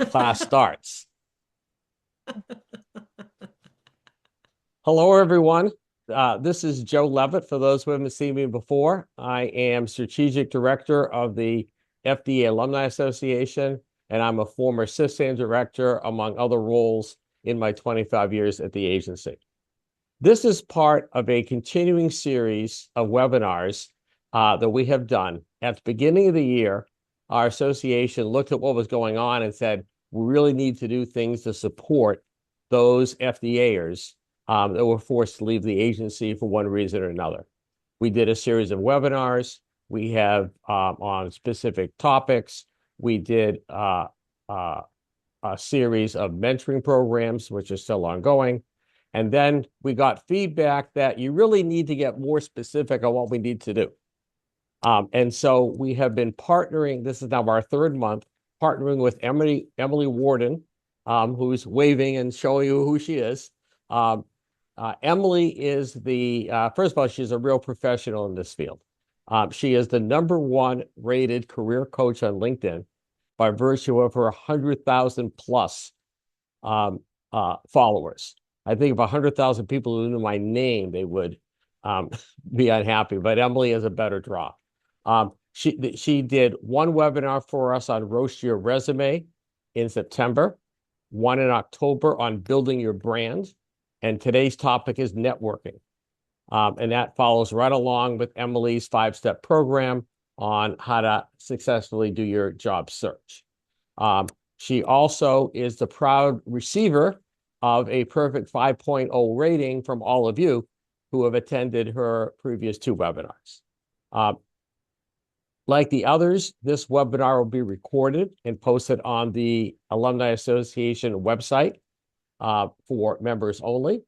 Class starts. Hello, everyone. This is Joe Levitt. For those who haven't seen me before, I am Strategic Director of the FDAAA Alumni Association, and I'm a former CFSAN Director, among other roles in my 25 years at the agency. This is part of a continuing series of webinars that we have done. At the beginning of the year, our association looked at what was going on and said, we really need to do things to support those FDAers that were forced to leave the agency for one reason or another. We did a series of webinars. We have on specific topics. We did a series of mentoring programs, which are still ongoing. And then we got feedback that you really need to get more specific on what we need to do. And so we have been partnering, this is now our third month, partnering with Emily Worden, who's waving and showing you who she is. Emily is first of all, she's a real professional in this field. She is the #1 rated career coach on LinkedIn by virtue of her 100,000 plus followers. I think if 100,000 people who knew my name, they would be unhappy, but Emily is a better draw. She did one webinar for us on roast your resume in September, one in October on building your brand, and today's topic is networking. And that follows right along with Emily's 5-step program on how to successfully do your job search. She also is the proud receiver of a perfect 5.0 rating from all of you who have attended her previous 2 webinars. Like the others, this webinar will be recorded and posted on the Alumni Association website for members only.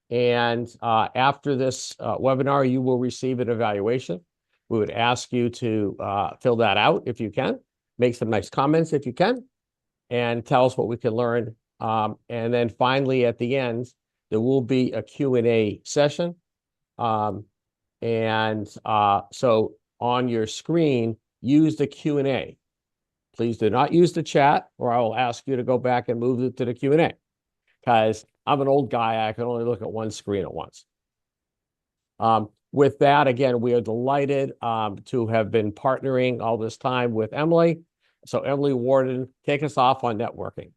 And after this webinar, you will receive an evaluation. We would ask you to fill that out if you can, make some nice comments if you can, and tell us what we can learn. And then finally, at the end, there will be a Q&A session. So on your screen, use the Q&A. Please do not use the chat, or I will ask you to go back and move it to the Q&A. Because I'm an old guy, I can only look at one screen at once. With that, again, we are delighted to have been partnering all this time with Emily. So Emily Worden, take us off on networking.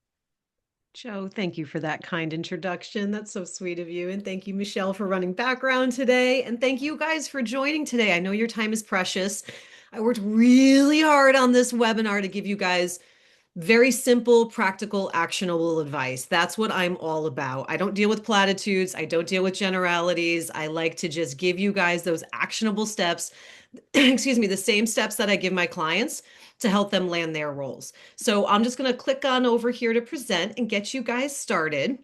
Joe, thank you for that kind introduction. That's so sweet of you. And thank you, Michelle, for running background today. And thank you guys for joining today. I know your time is precious. I worked really hard on this webinar to give you guys very simple, practical, actionable advice. That's what I'm all about. I don't deal with platitudes. I don't deal with generalities. I like to just give you guys those actionable steps, excuse me, the same steps that I give my clients to help them land their roles. So I'm just going to click on over here to present and get you guys started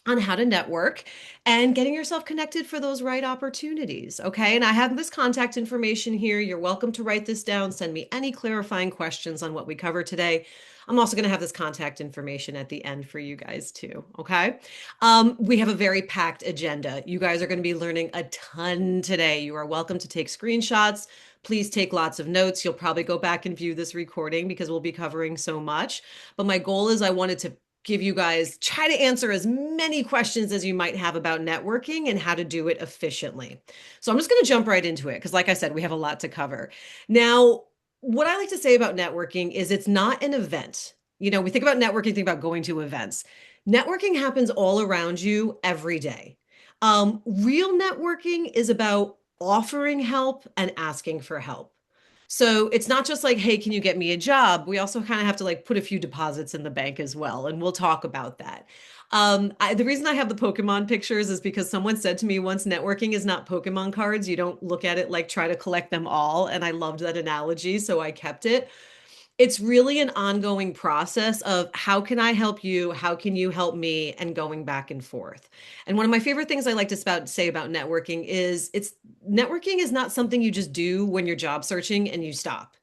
on how to network and getting yourself connected for those right opportunities. Okay. And I have this contact information here. You're welcome to write this down. Send me any clarifying questions on what we cover today. I'm also going to have this contact information at the end for you guys too. Okay. We have a very packed agenda. You guys are going to be learning a ton today. You are welcome to take screenshots. Please take lots of notes. You'll probably go back and view this recording because we'll be covering so much. But my goal is I wanted to give you guys, try to answer as many questions as you might have about networking and how to do it efficiently. So I'm just going to jump right into it because, like I said, we have a lot to cover. Now, what I like to say about networking is it's not an event. You know, we think about networking, think about going to events. Networking happens all around you every day. Real networking is about offering help and asking for help. So it's not just like, hey, can you get me a job? We also kind of have to like put a few deposits in the bank as well. And we'll talk about that. The reason I have the Pokemon pictures is because someone said to me once, networking is not Pokemon cards. You don't look at it like try to collect them all. And I loved that analogy. So I kept it. It's really an ongoing process of how can I help you? How can you help me? And going back and forth. And one of my favorite things I like to say about networking is networking is not something you just do when you're job searching and you stop.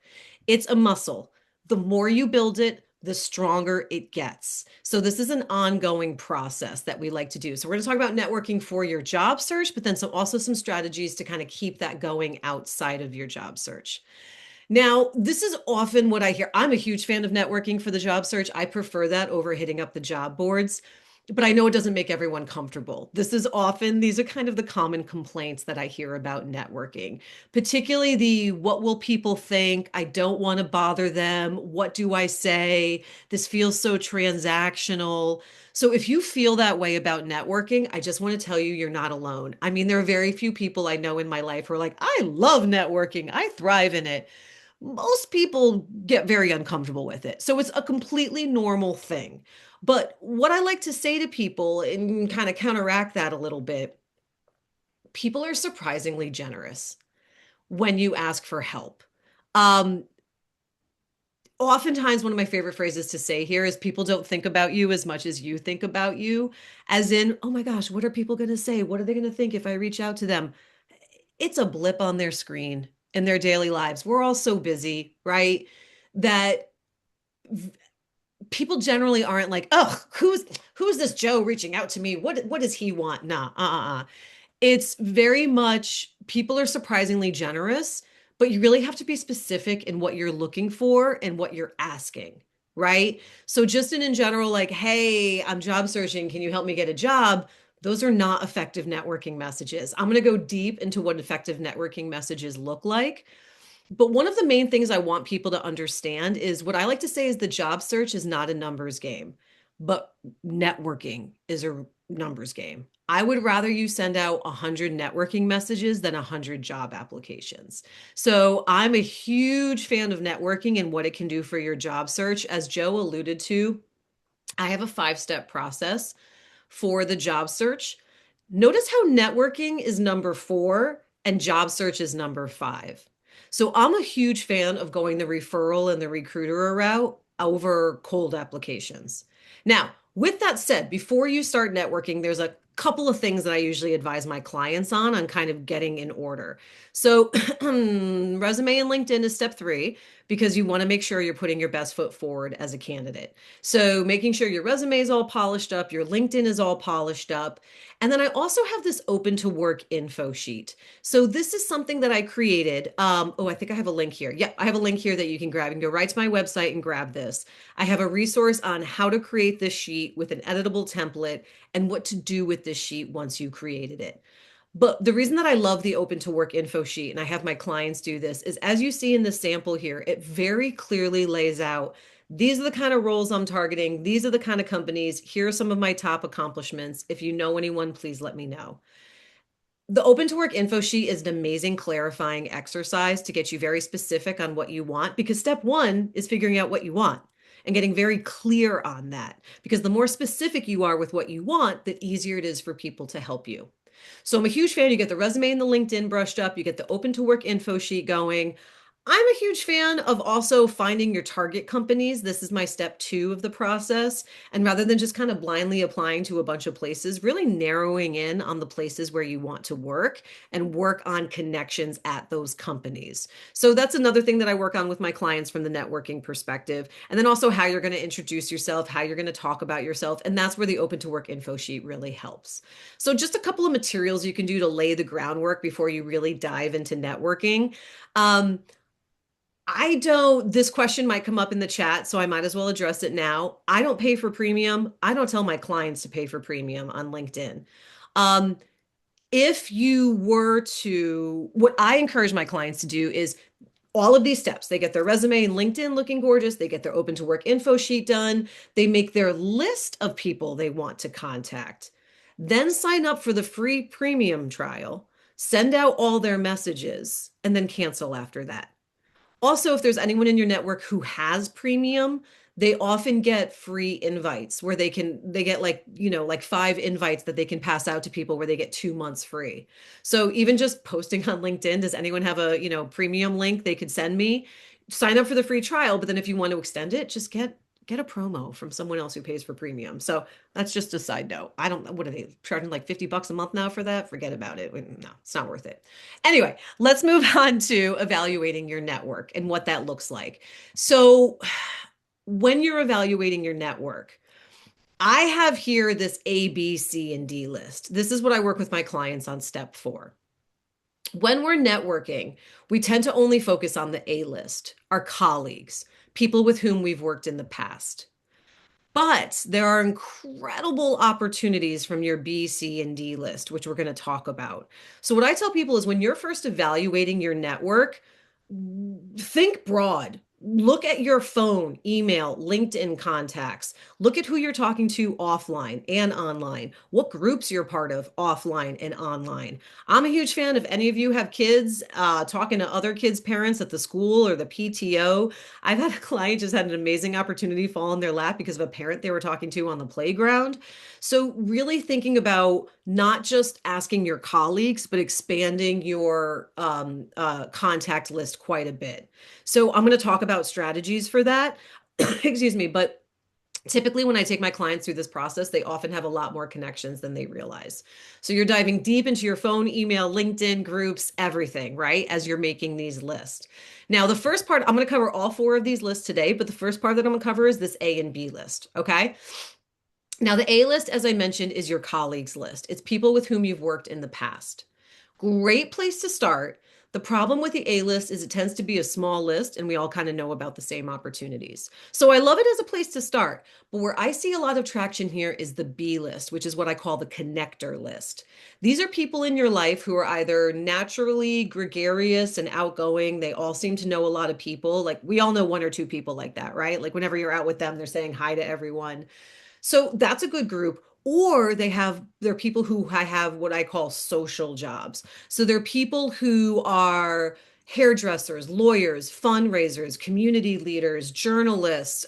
It's a muscle. The more you build it, the stronger it gets. So this is an ongoing process that we like to do. So we're going to talk about networking for your job search, but then also some strategies to kind of keep that going outside of your job search. Now, this is often what I hear. I'm a huge fan of networking for the job search. I prefer that over hitting up the job boards, but I know it doesn't make everyone comfortable. These are kind of the common complaints that I hear about networking, particularly the what will people think? I don't want to bother them. What do I say? This feels so transactional. So if you feel that way about networking, I just want to tell you you're not alone. I mean, there are very few people I know in my life who are like, I love networking. I thrive in it. Most people get very uncomfortable with it. So it's a completely normal thing. But what I like to say to people and kind of counteract that a little bit, people are surprisingly generous when you ask for help. Um, Oftentimes, one of my favorite phrases to say here is people don't think about you as much as you think about you, as in, oh my gosh, what are people going to say? What are they going to think if I reach out to them? It's a blip on their screen in their daily lives. We're all so busy, right? That people generally aren't like, oh, who's this Joe reaching out to me? What does he want? Nah, It's very much people are surprisingly generous, but you really have to be specific in what you're looking for and what you're asking, right? So just in general, like, hey, I'm job searching. Can you help me get a job? Those are not effective networking messages. I'm going to go deep into what effective networking messages look like. But one of the main things I want people to understand is what I like to say is the job search is not a numbers game, but networking is a numbers game. I would rather you send out 100 networking messages than 100 job applications. So I'm a huge fan of networking and what it can do for your job search. As Joe alluded to, I have a 5-step process for the job search. Notice how networking is number 4 and job search is number 5. So I'm a huge fan of going the referral and the recruiter route over cold applications. Now, with that said, before you start networking, there's a couple of things that I usually advise my clients on kind of getting in order. So, resume and LinkedIn is step 3 because you want to make sure you're putting your best foot forward as a candidate. So, making sure your resume is all polished up, your LinkedIn is all polished up. And then I also have this open to work info sheet. So this is something that I created. I think I have a link here. Yeah, I have a link here that you can grab. You can go right to my website and grab this. I have a resource on how to create this sheet with an editable template and what to do with this sheet once you created it. But the reason that I love the open to work info sheet, and I have my clients do this, is as you see in the sample here, it very clearly lays out these are the kind of roles I'm targeting. These are the kind of companies. Here are some of my top accomplishments. If you know anyone, please let me know. The open to work info sheet is an amazing clarifying exercise to get you very specific on what you want because step 1 is figuring out what you want and getting very clear on that because the more specific you are with what you want, the easier it is for people to help you. So I'm a huge fan. You get the resume and the LinkedIn brushed up, you get the open to work info sheet going. I'm a huge fan of also finding your target companies. This is my step 2 of the process. And rather than just kind of blindly applying to a bunch of places, really narrowing in on the places where you want to work and work on connections at those companies. So that's another thing that I work on with my clients from the networking perspective. And then also how you're going to introduce yourself, how you're going to talk about yourself. And that's where the open to work info sheet really helps. So just a couple of materials you can do to lay the groundwork before you really dive into networking. Um, this question might come up in the chat, so I might as well address it now. I don't pay for premium. I don't tell my clients to pay for premium on LinkedIn. Um, if you were to, what I encourage my clients to do is all of these steps. They get their resume and LinkedIn looking gorgeous. They get their open to work info sheet done. They make their list of people they want to contact. Then sign up for the free premium trial, send out all their messages, and then cancel after that. Also, if there's anyone in your network who has premium, they often get free invites where they get like, like 5 invites that they can pass out to people where they get 2 months free. So even just posting on LinkedIn, does anyone have a, premium link they could send me? Sign up for the free trial, but then if you want to extend it, just get a promo from someone else who pays for premium. So that's just a side note. I don't know. What are they charging like $50 a month now for that? Forget about it. No, it's not worth it. Anyway, let's move on to evaluating your network and what that looks like. So when you're evaluating your network, I have here this A, B, C, and D list. This is what I work with my clients on step 4. When we're networking, we tend to only focus on the A list, our colleagues, people with whom we've worked in the past. But there are incredible opportunities from your B, C, and D list, which we're going to talk about. So, what I tell people is when you're first evaluating your network, think broad. Look at your phone, email, LinkedIn contacts. Look at who you're talking to offline and online. What groups you're part of offline and online. I'm a huge fan. If any of you have kids, talking to other kids' parents at the school or the PTO. I've had a client just had an amazing opportunity fall in their lap because of a parent they were talking to on the playground. So, really thinking about not just asking your colleagues, but expanding your contact list quite a bit. So, I'm going to talk about strategies for that. Excuse me, but typically when I take my clients through this process, they often have a lot more connections than they realize. So, you're diving deep into your phone, email, LinkedIn groups, everything, right? As you're making these lists. Now, the first part, I'm going to cover all four of these lists today, but the first part that I'm going to cover is this A and B list. Okay. Now, the A list, as I mentioned, is your colleagues list. It's people with whom you've worked in the past. Great place to start. The problem with the A list is it tends to be a small list and we all kind of know about the same opportunities. So I love it as a place to start. But where I see a lot of traction here is the B list, which is what I call the connector list. These are people in your life who are either naturally gregarious and outgoing. They all seem to know a lot of people. Like we all know one or two people like that, right? Like whenever you're out with them, they're saying hi to everyone. So that's a good group. Or they're people who I have what I call social jobs. So they're people who are hairdressers, lawyers, fundraisers, community leaders, journalists.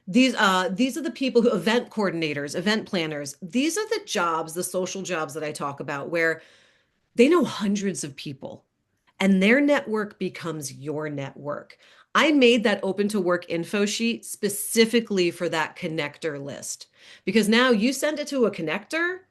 These are the people who event coordinators, event planners. These are the jobs, the social jobs that I talk about, where they know hundreds of people and their network becomes your network. I made that open to work info sheet specifically for that connector list because now you send it to a connector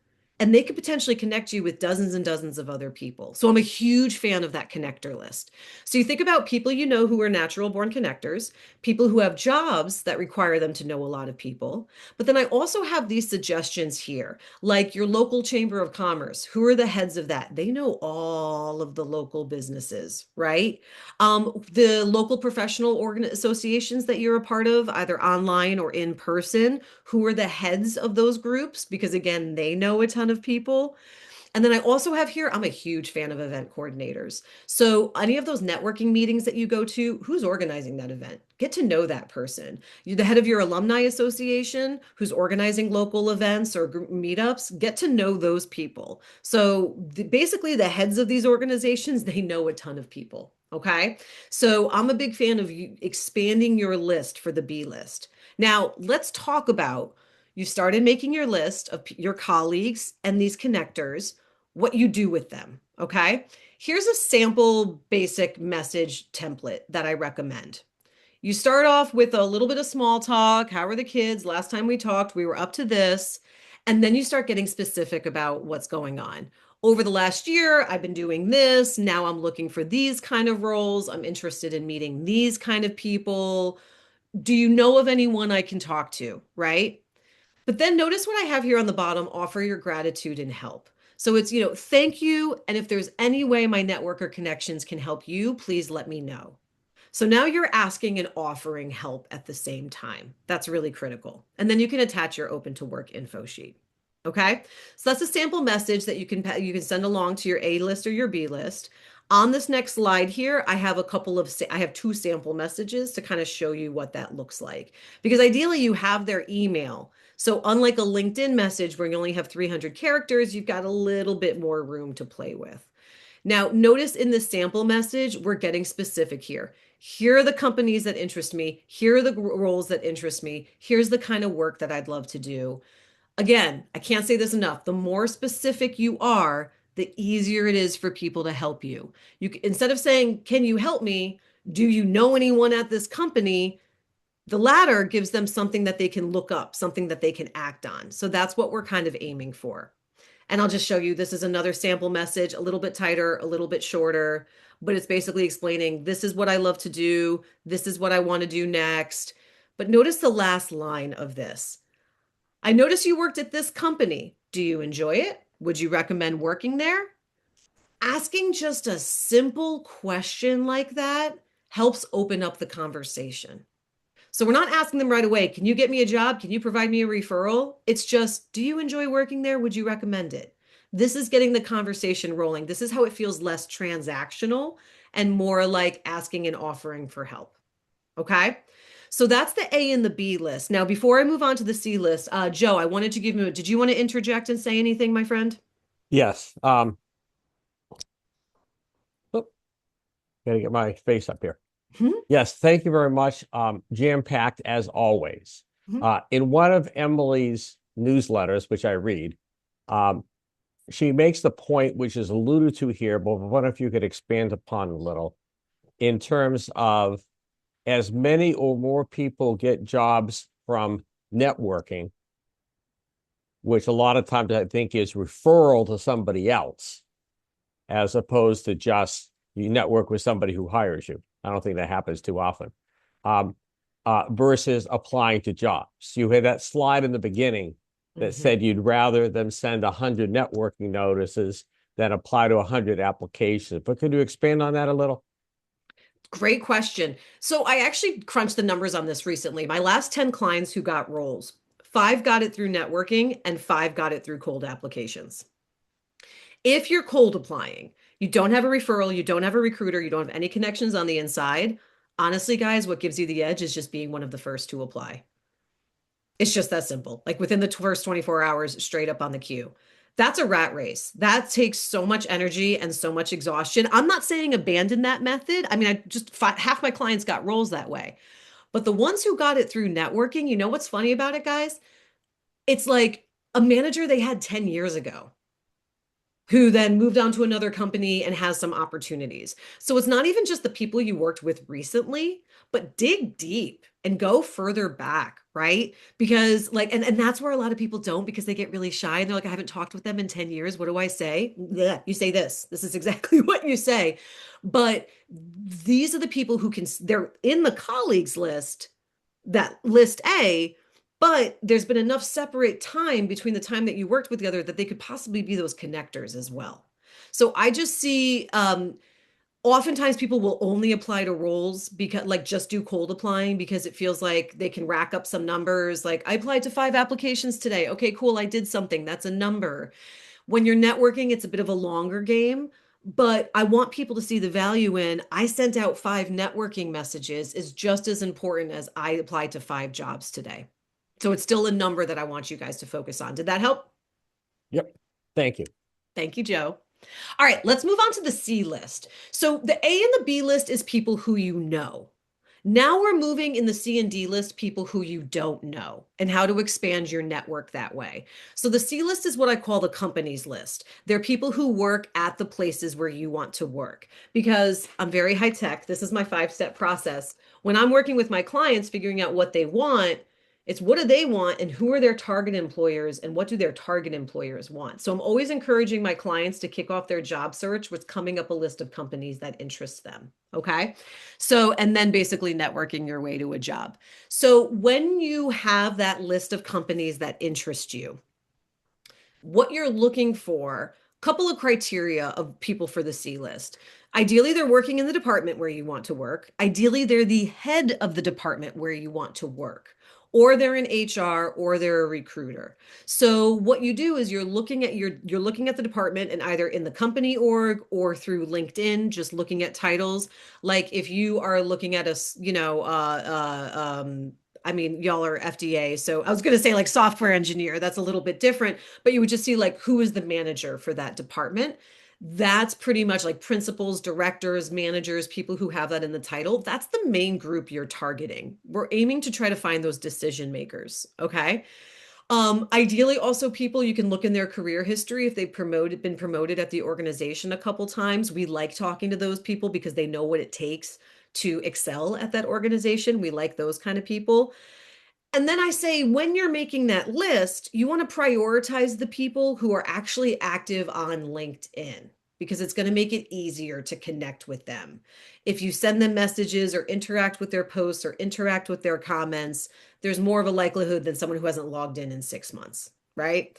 and they could potentially connect you with dozens and dozens of other people. So I'm a huge fan of that connector list. So you think about people you know who are natural born connectors, people who have jobs that require them to know a lot of people. But then I also have these suggestions here, like your local chamber of commerce. Who are the heads of that? They know all of the local businesses, right? The local professional associations that you're a part of, either online or in person, who are the heads of those groups? Because again, they know a ton of people. And then I also have here, I'm a huge fan of event coordinators. So, any of those networking meetings that you go to, who's organizing that event? Get to know that person. You're the head of your alumni association who's organizing local events or meetups. Get to know those people. So, basically, the heads of these organizations, they know a ton of people. Okay. So, I'm a big fan of you expanding your list for the B list. Now, let's talk about you started making your list of your colleagues and these connectors, what you do with them. Okay. Here's a sample basic message template that I recommend. You start off with a little bit of small talk. How are the kids? Last time we talked, we were up to this. And then you start getting specific about what's going on. Over the last year, I've been doing this. Now I'm looking for these kind of roles. I'm interested in meeting these kind of people. Do you know of anyone I can talk to? Right? But then notice what I have here on the bottom, offer your gratitude and help. So it's, thank you. And if there's any way my network or connections can help you, please let me know. So now you're asking and offering help at the same time. That's really critical. And then you can attach your open to work info sheet. Okay. So that's a sample message that you can send along to your A list or your B list. On this next slide here, I have two sample messages to kind of show you what that looks like. Because ideally you have their email. So unlike a LinkedIn message where you only have 300 characters, you've got a little bit more room to play with. Now, notice in the sample message, we're getting specific here. Here are the companies that interest me. Here are the roles that interest me. Here's the kind of work that I'd love to do. Again, I can't say this enough. The more specific you are, the easier it is for people to help you. Instead of saying, "Can you help me?" Do you know anyone at this company? The latter gives them something that they can look up, something that they can act on. So that's what we're kind of aiming for. And I'll just show you, this is another sample message, a little bit tighter, a little bit shorter, but it's basically explaining this is what I love to do. This is what I want to do next. But notice the last line of this. I notice you worked at this company. Do you enjoy it? Would you recommend working there? Asking just a simple question like that helps open up the conversation. So we're not asking them right away, can you get me a job? Can you provide me a referral? It's just, do you enjoy working there? Would you recommend it? This is getting the conversation rolling. This is how it feels less transactional and more like asking and offering for help. Okay. So that's the A and the B list. Now, before I move on to the C list, Joe, I wanted to give you, did you want to interject and say anything, my friend? Yes. Oop, gotta get my face up here. Hmm? Yes, thank you very much. Jam-packed as always. Hmm? In one of Emily's newsletters, which I read, um, she makes the point, which is alluded to here, but I wonder if you could expand upon a little in terms of as many or more people get jobs from networking, which a lot of times I think is referral to somebody else, as opposed to just you network with somebody who hires you. I don't think that happens too often. Um, versus applying to jobs. You had that slide in the beginning that Hmm. said you'd rather them send 100 networking notices than apply to 100 applications. But could you expand on that a little? Great question. So I actually crunched the numbers on this recently. My last 10 clients who got roles, five got it through networking and five got it through cold applications. If you're cold applying, you don't have a referral, you don't have a recruiter, you don't have any connections on the inside. Honestly, guys, what gives you the edge is just being one of the first to apply. It's just that simple. Like within the first 24 hours, straight up on the queue. That's a rat race. That takes so much energy and so much exhaustion. I'm not saying abandon that method. I mean, half my clients got roles that way. But the ones who got it through networking, you know what's funny about it, guys? It's like a manager they had 10 years ago who then moved on to another company and has some opportunities. So it's not even just the people you worked with recently, but dig deep and go further back, right? Because and that's where a lot of people don't because they get really shy and they're like, I haven't talked with them in 10 years. What do I say? Yeah, you say this. This is exactly what you say. But these are the people who can, they're in the colleagues list, that list A, but there's been enough separate time between the time that you worked with the other that they could possibly be those connectors as well. So I just see oftentimes people will only apply to roles because like just do cold applying because it feels like they can rack up some numbers. Like I applied to 5 applications today. Okay, cool. I did something. That's a number. When you're networking, it's a bit of a longer game, but I want people to see the value in I sent out 5 networking messages is just as important as I applied to 5 jobs today. So it's still a number that I want you guys to focus on. Did that help? Yep. Thank you. Thank you, Joe. All right, let's move on to the C list. So the A and the B list is people who you know. Now we're moving in the C and D list, people who you don't know and how to expand your network that way. So the C list is what I call the companies list. They're people who work at the places where you want to work because I'm very high tech. This is my 5-step process. When I'm working with my clients, figuring out what they want, it's what do they want and who are their target employers and what do their target employers want. So I'm always encouraging my clients to kick off their job search with coming up a list of companies that interest them. Okay. So, and then basically networking your way to a job. So when you have that list of companies that interest you, what you're looking for, a couple of criteria of people for the C list. Ideally, they're working in the department where you want to work. Ideally, they're the head of the department where you want to work, or they're in HR, or they're a recruiter. So what you do is you're looking at the department and either in the company org or through LinkedIn, just looking at titles. Like if you are looking at I mean, y'all are FDA. So I was going to say like software engineer. That's a little bit different, but you would just see like who is the manager for that department. That's pretty much like principals, directors, managers, people who have that in the title. That's the main group you're targeting. We're aiming to try to find those decision makers. Okay. Ideally, also people you can look in their career history if been promoted at the organization a couple times. We like talking to those people because they know what it takes to excel at that organization. We like those kind of people. And then I say, when you're making that list, you want to prioritize the people who are actually active on LinkedIn because it's going to make it easier to connect with them. If you send them messages or interact with their posts or interact with their comments, there's more of a likelihood than someone who hasn't logged in 6 months, right?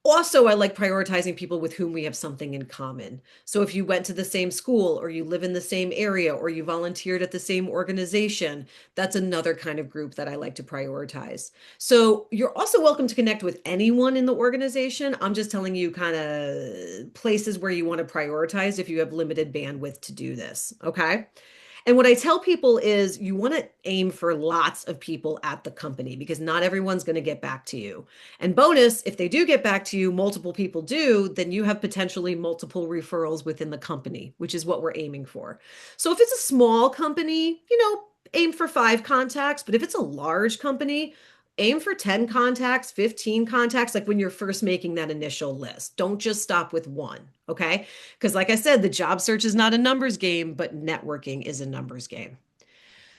Also, I like prioritizing people with whom we have something in common. So if you went to the same school or you live in the same area or you volunteered at the same organization, that's another kind of group that I like to prioritize. So you're also welcome to connect with anyone in the organization. I'm just telling you kind of places where you want to prioritize if you have limited bandwidth to do this. Okay. And what I tell people is you want to aim for lots of people at the company because not everyone's going to get back to you. And bonus, if they do get back to you, multiple people do, then you have potentially multiple referrals within the company, which is what we're aiming for. So if it's a small company, aim for 5 contacts. But if it's a large company, aim for 10 contacts, 15 contacts, like when you're first making that initial list. Don't just stop with one, okay? Because, like I said, the job search is not a numbers game, but networking is a numbers game.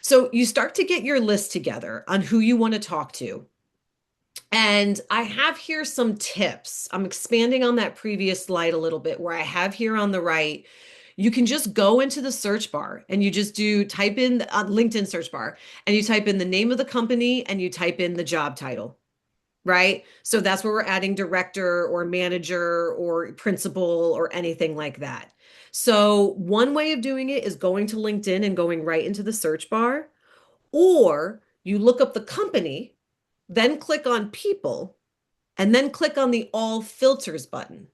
So you start to get your list together on who you want to talk to. And I have here some tips. I'm expanding on that previous slide a little bit where I have here on the right, you can just go into the search bar and you just do type in LinkedIn search bar and you type in the name of the company and you type in the job title, right? So that's where we're adding director or manager or principal or anything like that. So one way of doing it is going to LinkedIn and going right into the search bar, or you look up the company, then click on people, and then click on the all filters button.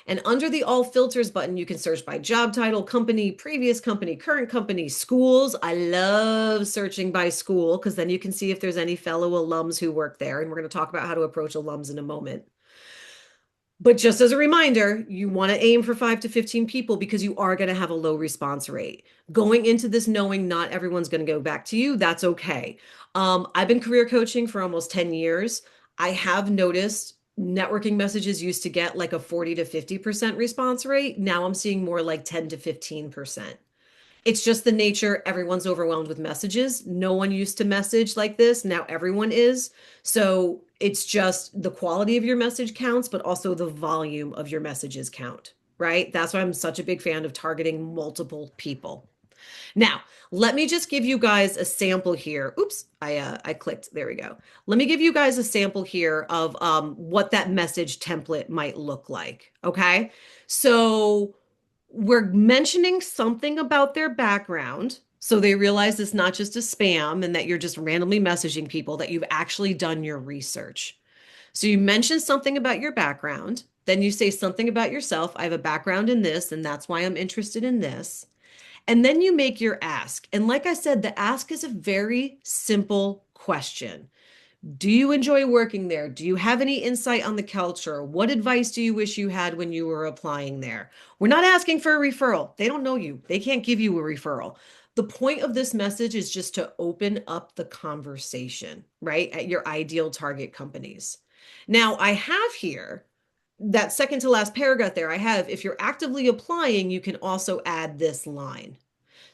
And under the all filters button, you can search by job title, company, previous company, current company, schools. I love searching by school because then you can see if there's any fellow alums who work there. And we're going to talk about how to approach alums in a moment. But just as a reminder, you want to aim for 5 to 15 people because you are going to have a low response rate. Going into this knowing not everyone's going to go back to you, that's okay. I've been career coaching for almost 10 years. I have noticed networking messages used to get like a 40 to 50% response rate. Now I'm seeing more like 10 to 15%. It's just the nature. Everyone's overwhelmed with messages. No one used to message like this. Now everyone is. So it's just the quality of your message counts, but also the volume of your messages count, right? That's why I'm such a big fan of targeting multiple people. Now, let me just give you guys a sample here. Oops, I clicked. There we go. Let me give you guys a sample here of what that message template might look like. Okay, so we're mentioning something about their background. So they realize it's not just a spam and that you're just randomly messaging people, that you've actually done your research. So you mention something about your background, then you say something about yourself. I have a background in this, and that's why I'm interested in this. And then you make your ask. And like I said, the ask is a very simple question. Do you enjoy working there? Do you have any insight on the culture? What advice do you wish you had when you were applying there? We're not asking for a referral. They don't know you. They can't give you a referral. The point of this message is just to open up the conversation, right, at your ideal target companies. Now, I have here that second to last paragraph there. I have, if you're actively applying, you can also add this line.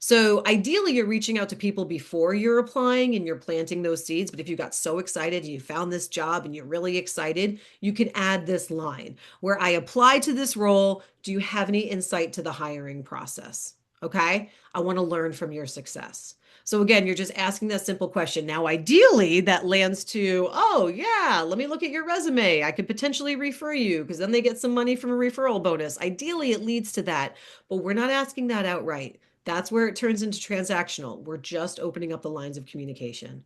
So ideally, you're reaching out to people before you're applying and you're planting those seeds. But if you got so excited and you found this job and you're really excited, you can add this line where I applied to this role. Do you have any insight to the hiring process? Okay. I want to learn from your success. So again, you're just asking that simple question. Now, ideally, that lands to, oh, yeah, let me look at your resume. I could potentially refer you because then they get some money from a referral bonus. Ideally, it leads to that, but we're not asking that outright. That's where it turns into transactional. We're just opening up the lines of communication.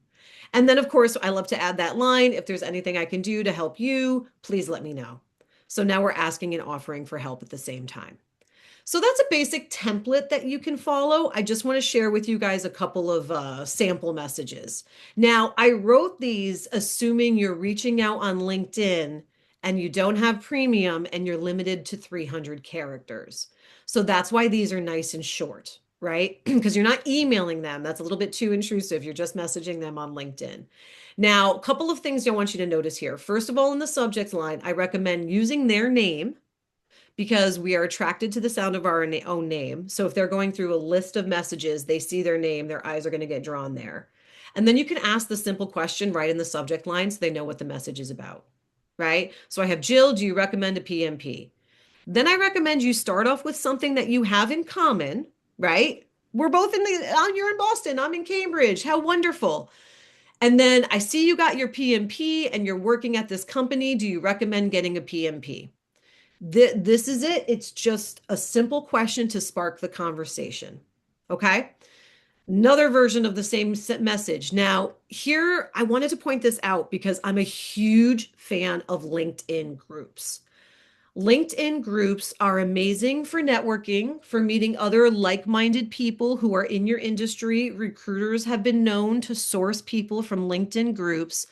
And then, of course, I love to add that line. If there's anything I can do to help you, please let me know. So now we're asking and offering for help at the same time. So that's a basic template that you can follow. I just want to share with you guys a couple of sample messages. Now, I wrote these assuming you're reaching out on LinkedIn and you don't have premium and you're limited to 300 characters. So that's why these are nice and short, right? Because you're not emailing them. That's a little bit too intrusive. You're just messaging them on LinkedIn. Now, a couple of things I want you to notice here. First of all, in the subject line, I recommend using their name because we are attracted to the sound of our own name. So if they're going through a list of messages, they see their name, their eyes are going to get drawn there. And then you can ask the simple question right in the subject line so they know what the message is about, right? So I have Jill, do you recommend a PMP? Then I recommend you start off with something that you have in common, right? We're both you're in Boston, I'm in Cambridge. How wonderful. And then I see you got your PMP and you're working at this company. Do you recommend getting a PMP? This is it. It's just a simple question to spark the conversation. Okay. Another version of the same message. Now, here, I wanted to point this out because I'm a huge fan of LinkedIn groups. LinkedIn groups are amazing for networking, for meeting other like-minded people who are in your industry. Recruiters have been known to source people from LinkedIn groups.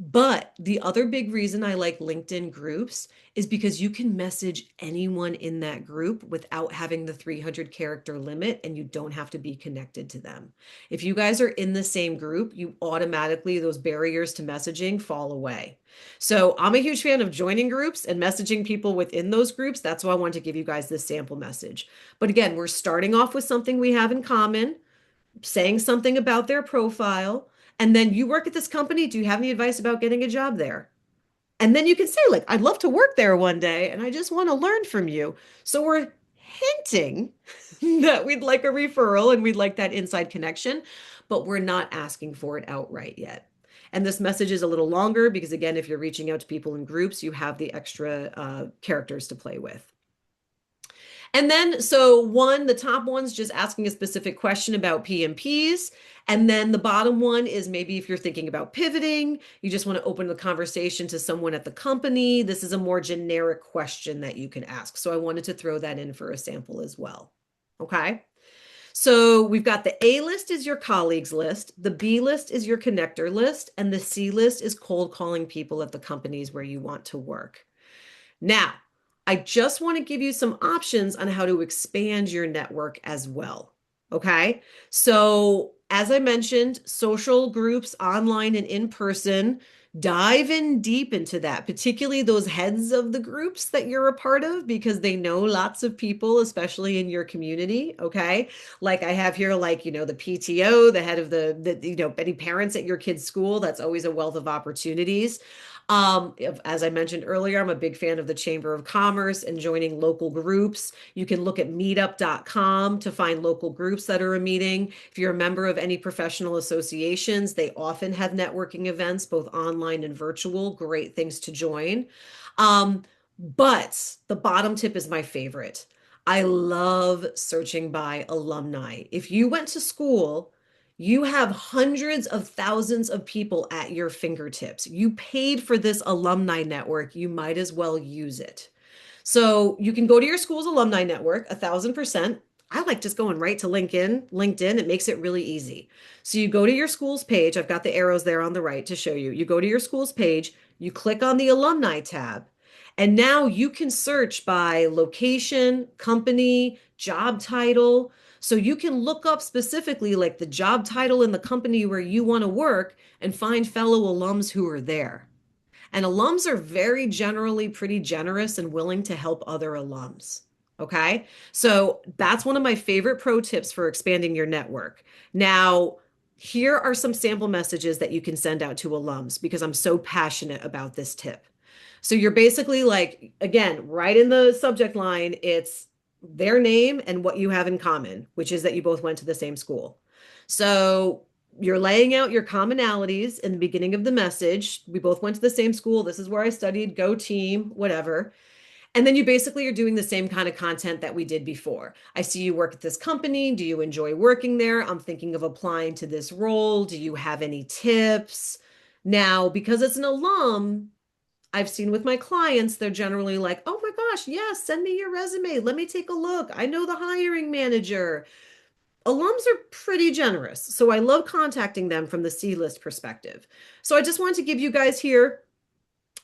But the other big reason I like LinkedIn groups is because you can message anyone in that group without having the 300 character limit, and you don't have to be connected to them. If you guys are in the same group, you automatically, those barriers to messaging fall away. So I'm a huge fan of joining groups and messaging people within those groups. That's why I want to give you guys this sample message. But again, we're starting off with something we have in common, saying something about their profile, and then you work at this company. Do you have any advice about getting a job there? And then you can say, like, I'd love to work there one day, and I just want to learn from you. So we're hinting that we'd like a referral and we'd like that inside connection, but we're not asking for it outright yet. And this message is a little longer because, again, if you're reaching out to people in groups, you have the extra characters to play with. And then, so one, the top one's just asking a specific question about PMPs. And then the bottom one is maybe if you're thinking about pivoting, you just want to open the conversation to someone at the company. This is a more generic question that you can ask. So I wanted to throw that in for a sample as well. Okay. So we've got the A list is your colleagues list, the B list is your connector list, and the C list is cold calling people at the companies where you want to work. Now, I just want to give you some options on how to expand your network as well. Okay. So, as I mentioned, social groups, online and in person, dive in deep into that, particularly those heads of the groups that you're a part of, because they know lots of people, especially in your community. Okay. Like I have here, like, the PTO, the head of any parents at your kid's school. That's always a wealth of opportunities. As I mentioned earlier, I'm a big fan of the Chamber of Commerce and joining local groups. You can look at meetup.com to find local groups that are a meeting. If you're a member of any professional associations, they often have networking events, both online and virtual. Great things to join. But the bottom tip is my favorite. I love searching by alumni. If you went to school, you have hundreds of thousands of people at your fingertips. You paid for this alumni network. You might as well use it. So you can go to your school's alumni network, 1,000%. I like just going right to LinkedIn. It makes it really easy. So you go to your school's page. I've got the arrows there on the right to show you. You go to your school's page, you click on the alumni tab, and now you can search by location, company, job title. So you can look up specifically like the job title in the company where you want to work and find fellow alums who are there. And alums are very generally pretty generous and willing to help other alums. Okay. So that's one of my favorite pro tips for expanding your network. Now, here are some sample messages that you can send out to alums because I'm so passionate about this tip. So you're basically like, again, right in the subject line, it's their name and what you have in common, which is that you both went to the same school. So you're laying out your commonalities in the beginning of the message. We both went to the same school. This is where I studied. Go team, whatever. And then you basically are doing the same kind of content that we did before. I see you work at this company. Do you enjoy working there? I'm thinking of applying to this role. Do you have any tips? Now, because it's an alum, I've seen with my clients, they're generally like, oh my gosh, yes, send me your resume. Let me take a look. I know the hiring manager. Alums are pretty generous. So I love contacting them from the C list perspective. So I just wanted to give you guys here.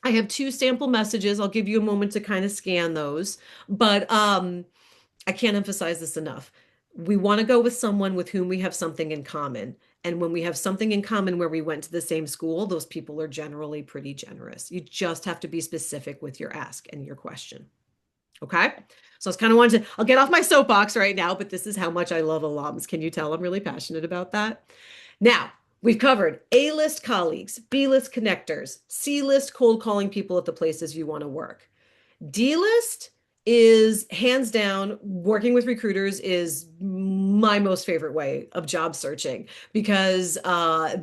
I have two sample messages. I'll give you a moment to kind of scan those. But I can't emphasize this enough. We want to go with someone with whom we have something in common. And when we have something in common where we went to the same school, those people are generally pretty generous. You just have to be specific with your ask and your question. Okay. So I was kind of wanted to, I'll get off my soapbox right now, but this is how much I love alums. Can you tell I'm really passionate about that? Now, we've covered A-list colleagues, B-list connectors, C-list cold calling people at the places you want to work. D-list is hands down, working with recruiters is my most favorite way of job searching because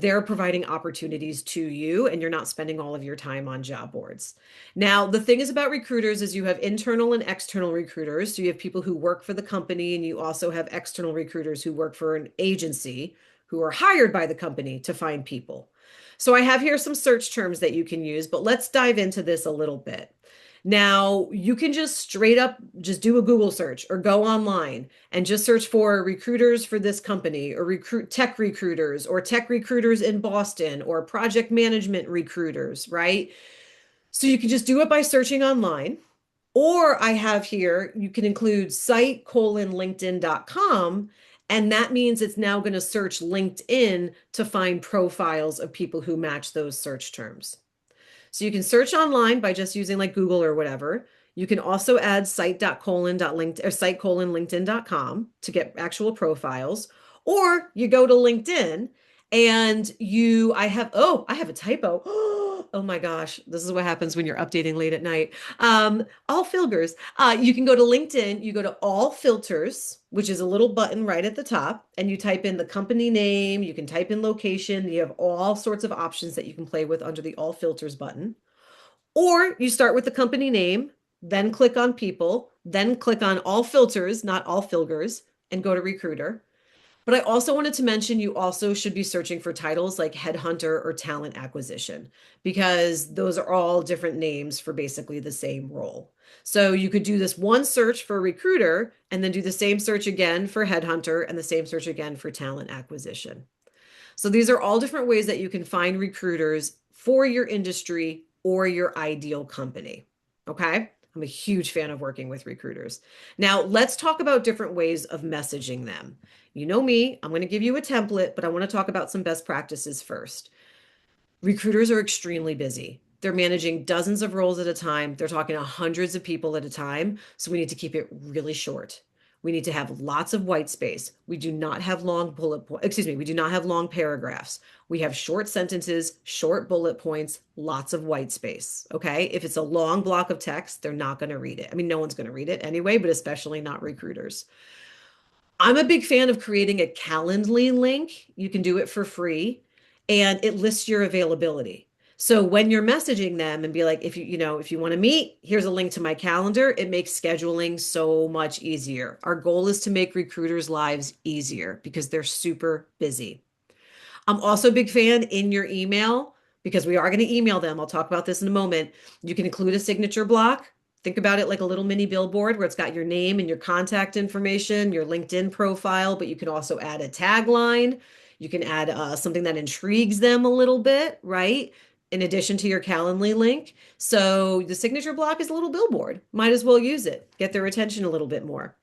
they're providing opportunities to you and you're not spending all of your time on job boards. Now, the thing is about recruiters is you have internal and external recruiters. So you have people who work for the company and you also have external recruiters who work for an agency who are hired by the company to find people. So I have here some search terms that you can use, but let's dive into this a little bit. Now, you can just straight up just do a Google search or go online and just search for recruiters for this company or tech recruiters in Boston or project management recruiters, right? So you can just do it by searching online. Or I have here, you can include site:linkedin.com, and that means it's now going to search LinkedIn to find profiles of people who match those search terms. So you can search online by just using like Google or whatever. You can also add site:/linkedin.com to get actual profiles. Or you go to LinkedIn and I have a typo. Oh my gosh, this is what happens when you're updating late at night. All filters. You can go to LinkedIn, you go to all filters, which is a little button right at the top, and you type in the company name, you can type in location, you have all sorts of options that you can play with under the all filters button. Or you start with the company name, then click on people, then click on all filters, not all filters, and go to recruiter. But I also wanted to mention you also should be searching for titles like headhunter or talent acquisition, because those are all different names for basically the same role. So you could do this one search for recruiter and then do the same search again for headhunter and the same search again for talent acquisition. So these are all different ways that you can find recruiters for your industry or your ideal company. Okay. I'm a huge fan of working with recruiters. Now, let's talk about different ways of messaging them. You know me, I'm going to give you a template, but I want to talk about some best practices first. Recruiters are extremely busy. They're managing dozens of roles at a time. They're talking to hundreds of people at a time. So we need to keep it really short. We need to have lots of white space. We do not have long we do not have long paragraphs. We have short sentences, short bullet points, lots of white space. Okay. If it's a long block of text, they're not going to read it. I mean, no one's going to read it anyway, but especially not recruiters. I'm a big fan of creating a Calendly link. You can do it for free and it lists your availability. So when you're messaging them and be like, if you want to meet, here's a link to my calendar, it makes scheduling so much easier. Our goal is to make recruiters' lives easier because they're super busy. I'm also a big fan in your email because we are going to email them. I'll talk about this in a moment. You can include a signature block. Think about it like a little mini billboard where it's got your name and your contact information, your LinkedIn profile, but you can also add a tagline. You can add something that intrigues them a little bit, right? In addition to your Calendly link. So the signature block is a little billboard. Might as well use it. Get their attention a little bit more.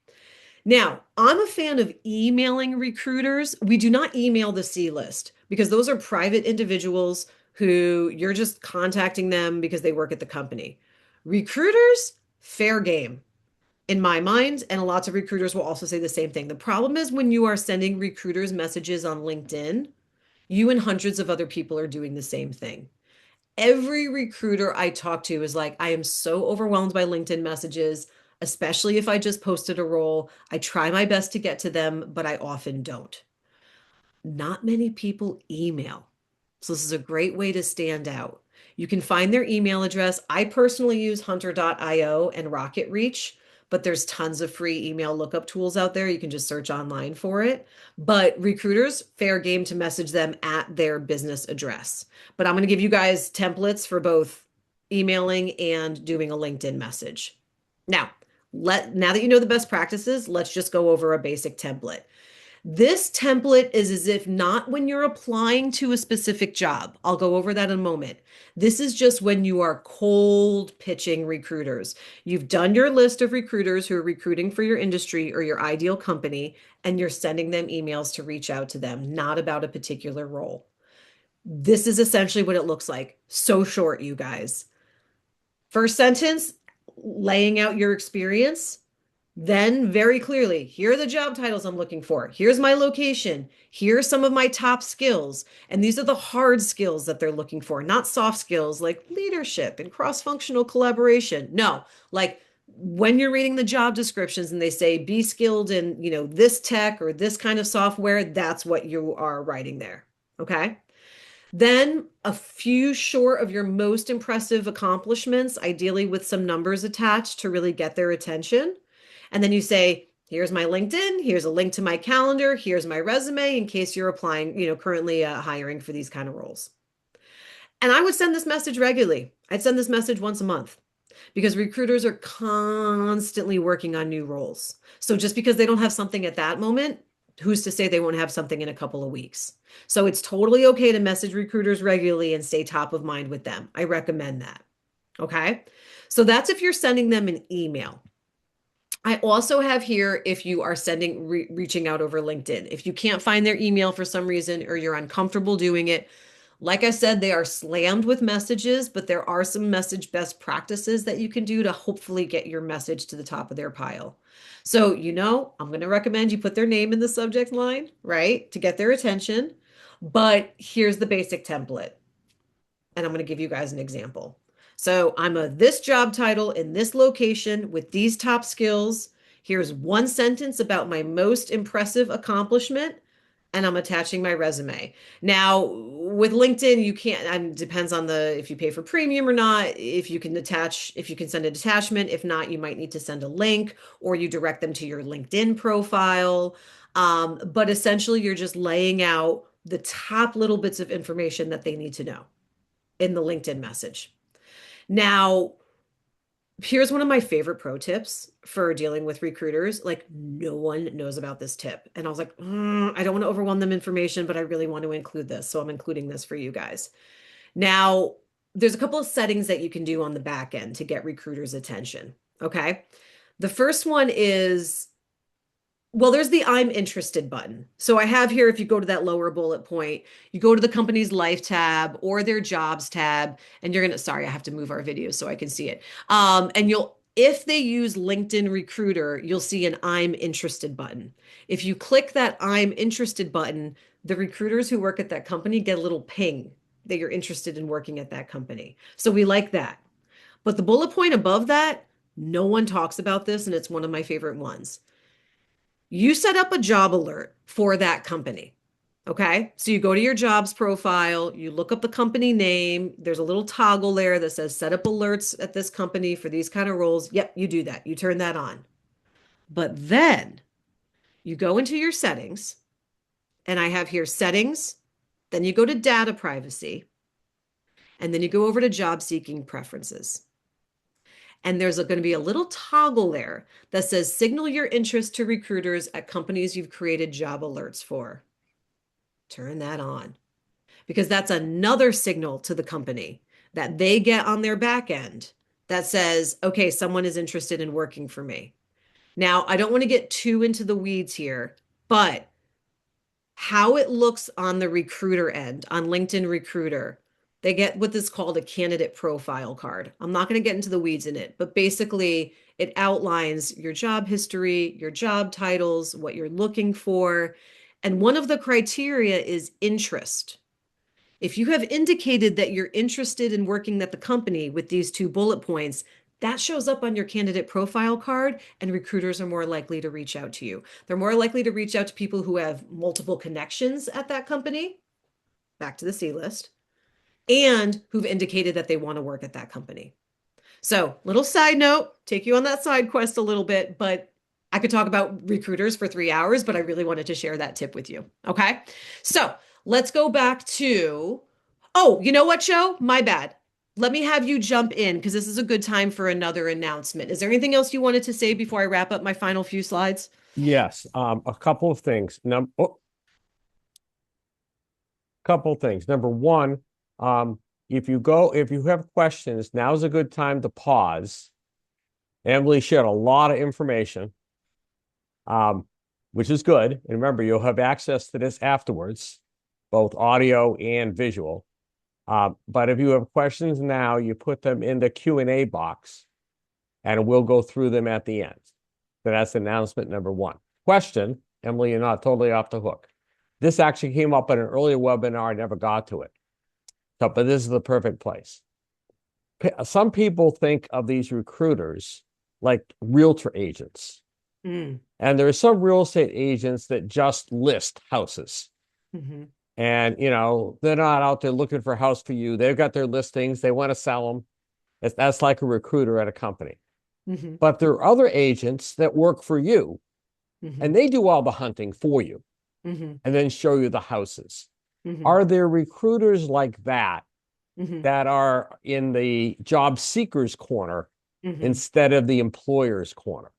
Now, I'm a fan of emailing recruiters. We do not email the C list because those are private individuals who you're just contacting them because they work at the company. Recruiters, fair game in my mind, and lots of recruiters will also say the same thing. The problem is when you are sending recruiters messages on LinkedIn, you and hundreds of other people are doing the same thing. Every recruiter I talk to is like, I am so overwhelmed by LinkedIn messages, especially if I just posted a role. I try my best to get to them, but I often don't. Not many people email. So this is a great way to stand out. You can find their email address. I personally use hunter.io and Rocket Reach, but there's tons of free email lookup tools out there. You can just search online for it. But recruiters, fair game to message them at their business address. But I'm going to give you guys templates for both emailing and doing a LinkedIn message. Now that you know the best practices, let's just go over a basic template. This template is as if not when you're applying to a specific job. I'll go over that in a moment. This is just when you are cold pitching recruiters. You've done your list of recruiters who are recruiting for your industry or your ideal company, and you're sending them emails to reach out to them, not about a particular role. This is essentially what it looks like. So short, you guys. First sentence, laying out your experience. Then, very clearly, here are the job titles I'm looking for. Here's my location. Here are some of my top skills. And these are the hard skills that they're looking for, not soft skills like leadership and cross-functional collaboration. No, like when you're reading the job descriptions and they say be skilled in, this tech or this kind of software, that's what you are writing there. Okay. Then a few short of your most impressive accomplishments, ideally with some numbers attached to really get their attention. And then you say, here's my LinkedIn, here's a link to my calendar, here's my resume in case you're applying, currently hiring for these kind of roles. And I would send this message regularly. I'd send this message once a month because recruiters are constantly working on new roles. So just because they don't have something at that moment, who's to say they won't have something in a couple of weeks? So it's totally okay to message recruiters regularly and stay top of mind with them. I recommend that. Okay. So that's if you're sending them an email. I also have here if you are reaching out over LinkedIn. If you can't find their email for some reason or you're uncomfortable doing it, like I said, they are slammed with messages, but there are some message best practices that you can do to hopefully get your message to the top of their pile. So, I'm going to recommend you put their name in the subject line, right, to get their attention. But here's the basic template. And I'm going to give you guys an example. So I'm this job title in this location with these top skills. Here's one sentence about my most impressive accomplishment, and I'm attaching my resume. Now, with LinkedIn, you can't, depends on if you pay for premium or not, if you can send a detachment. If not, you might need to send a link or you direct them to your LinkedIn profile. But essentially, you're just laying out the top little bits of information that they need to know in the LinkedIn message. Now, here's one of my favorite pro tips for dealing with recruiters. Like, no one knows about this tip. And I was like, I don't want to overwhelm them information, but I really want to include this. So I'm including this for you guys. Now, there's a couple of settings that you can do on the back end to get recruiters' attention. Okay. The first one is, well, there's the I'm interested button. So I have here, if you go to that lower bullet point, you go to the company's life tab or their jobs tab, and you're going to, sorry, I have to move our video so I can see it. And if they use LinkedIn Recruiter, you'll see an I'm interested button. If you click that I'm interested button, the recruiters who work at that company get a little ping that you're interested in working at that company. So we like that. But the bullet point above that, no one talks about this, and it's one of my favorite ones. You set up a job alert for that company. Okay. So you go to your jobs profile, you look up the company name. There's a little toggle there that says set up alerts at this company for these kind of roles. Yep, you do that. You turn that on. But then you go into your settings, and I have here settings. Then you go to data privacy, and then you go over to job seeking preferences. And there's going to be a little toggle there that says signal your interest to recruiters at companies you've created job alerts for. Turn that on because that's another signal to the company that they get on their back end that says, okay, someone is interested in working for me. Now, I don't want to get too into the weeds here, but how it looks on the recruiter end, on LinkedIn Recruiter, they get what is called a candidate profile card. I'm not going to get into the weeds in it, but basically it outlines your job history, your job titles, what you're looking for. And one of the criteria is interest. If you have indicated that you're interested in working at the company with these two bullet points, that shows up on your candidate profile card, and recruiters are more likely to reach out to you. They're more likely to reach out to people who have multiple connections at that company, back to the C list, and who've indicated that they want to work at that company. So, little side note, take you on that side quest a little bit, but I could talk about recruiters for 3 hours, but I really wanted to share that tip with you. Okay. So let's go back to, oh, you know what, Joe? My bad. Let me have you jump in because this is a good time for another announcement. Is there anything else you wanted to say before I wrap up my final few slides? Yes, a couple of things. Couple of things. Number one, if you have questions, now's a good time to pause. Emily shared a lot of information, which is good. And remember, you'll have access to this afterwards, both audio and visual. But if you have questions now, you put them in the Q&A box, and we'll go through them at the end. So that's announcement number one. Question, Emily, you're not totally off the hook. This actually came up in an earlier webinar. I never got to it. So, but this is the perfect place. Some people think of these recruiters like realtor agents. Mm. And there are some real estate agents that just list houses. Hmm. And, they're not out there looking for a house for you. They've got their listings. They want to sell them. That's like a recruiter at a company. Hmm. But there are other agents that work for you Hmm. and they do all the hunting for you Hmm. and then show you the houses. Hmm. Are there recruiters like that Hmm. that are in the job seekers corner Hmm. instead of the employer's corner?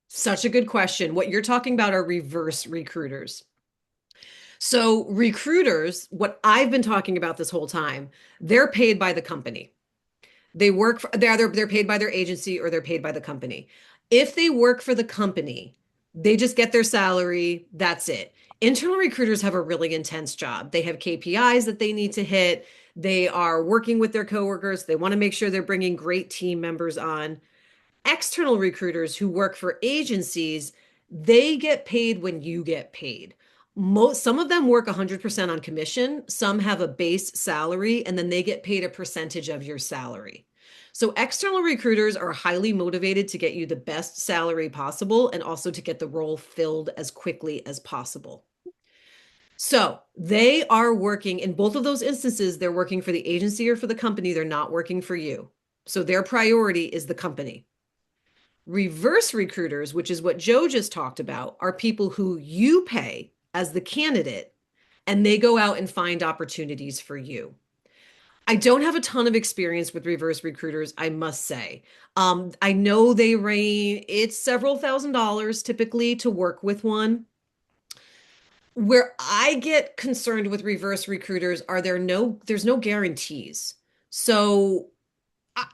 Such a good question. What you're talking about are reverse recruiters. So, recruiters, what I've been talking about this whole time, they're paid by the company. They work for, they're paid by their agency or they're paid by the company. If they work for the company, they just get their salary, that's it. Internal recruiters have a really intense job. They have KPIs that they need to hit. They are working with their coworkers. They want to make sure they're bringing great team members on. External recruiters who work for agencies, they get paid when you get paid. Some of them work 100% on commission, some have a base salary, and then they get paid a percentage of your salary. So external recruiters are highly motivated to get you the best salary possible and also to get the role filled as quickly as possible. So they are working in both of those instances, they're working for the agency or for the company, they're not working for you. So their priority is the company. Reverse recruiters, which is what Joe just talked about, are people who you pay as the candidate and they go out and find opportunities for you. I don't have a ton of experience with reverse recruiters, I must say. I know they range, it's several $1,000s typically to work with one. Where I get concerned with reverse recruiters are there's no guarantees. So I,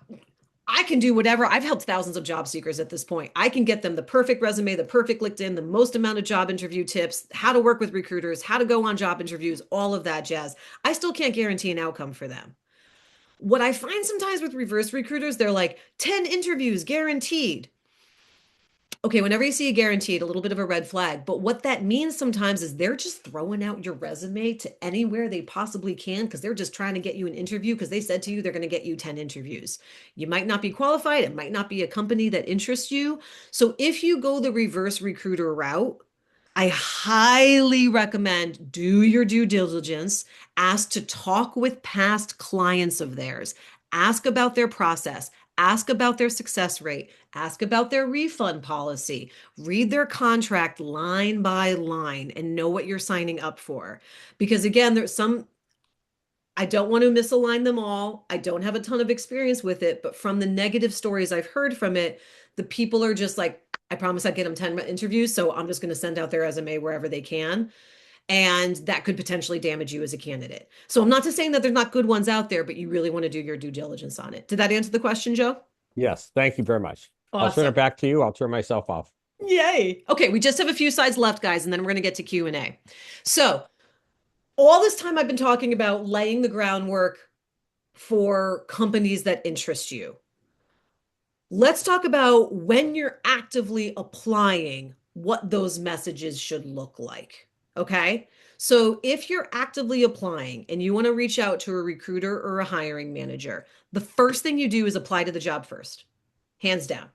I can do whatever. I've helped thousands of job seekers at this point. I can get them the perfect resume, the perfect LinkedIn, the most amount of job interview tips, how to work with recruiters, how to go on job interviews, all of that jazz. I still can't guarantee an outcome for them. What I find sometimes with reverse recruiters, they're like 10 interviews guaranteed. Okay, whenever you see a guaranteed, a little bit of a red flag. But what that means sometimes is they're just throwing out your resume to anywhere they possibly can because they're just trying to get you an interview because they said to you they're going to get you 10 interviews. You might not be qualified, it might not be a company that interests you. So if you go the reverse recruiter route, I highly recommend do your due diligence, ask to talk with past clients of theirs, ask about their process, ask about their success rate, ask about their refund policy, read their contract line by line and know what you're signing up for. Because again, there's some I don't want to misalign them all. I don't have a ton of experience with it, but from the negative stories I've heard from it, the people are just like, I promise I'd get them 10 interviews, so I'm just going to send out their resume wherever they can. And that could potentially damage you as a candidate. So I'm not just saying that there's not good ones out there, but you really want to do your due diligence on it. Did that answer the question, Joe? Yes, thank you very much. I'll turn it Awesome. back to you. I'll turn myself off. Yay. Okay, we just have a few slides left, guys, and then we're going to get to Q&A. So all this time I've been talking about laying the groundwork for companies that interest you. Let's talk about when you're actively applying, what those messages should look like. Okay. So if you're actively applying and you want to reach out to a recruiter or a hiring manager, the first thing you do is apply to the job first, hands down.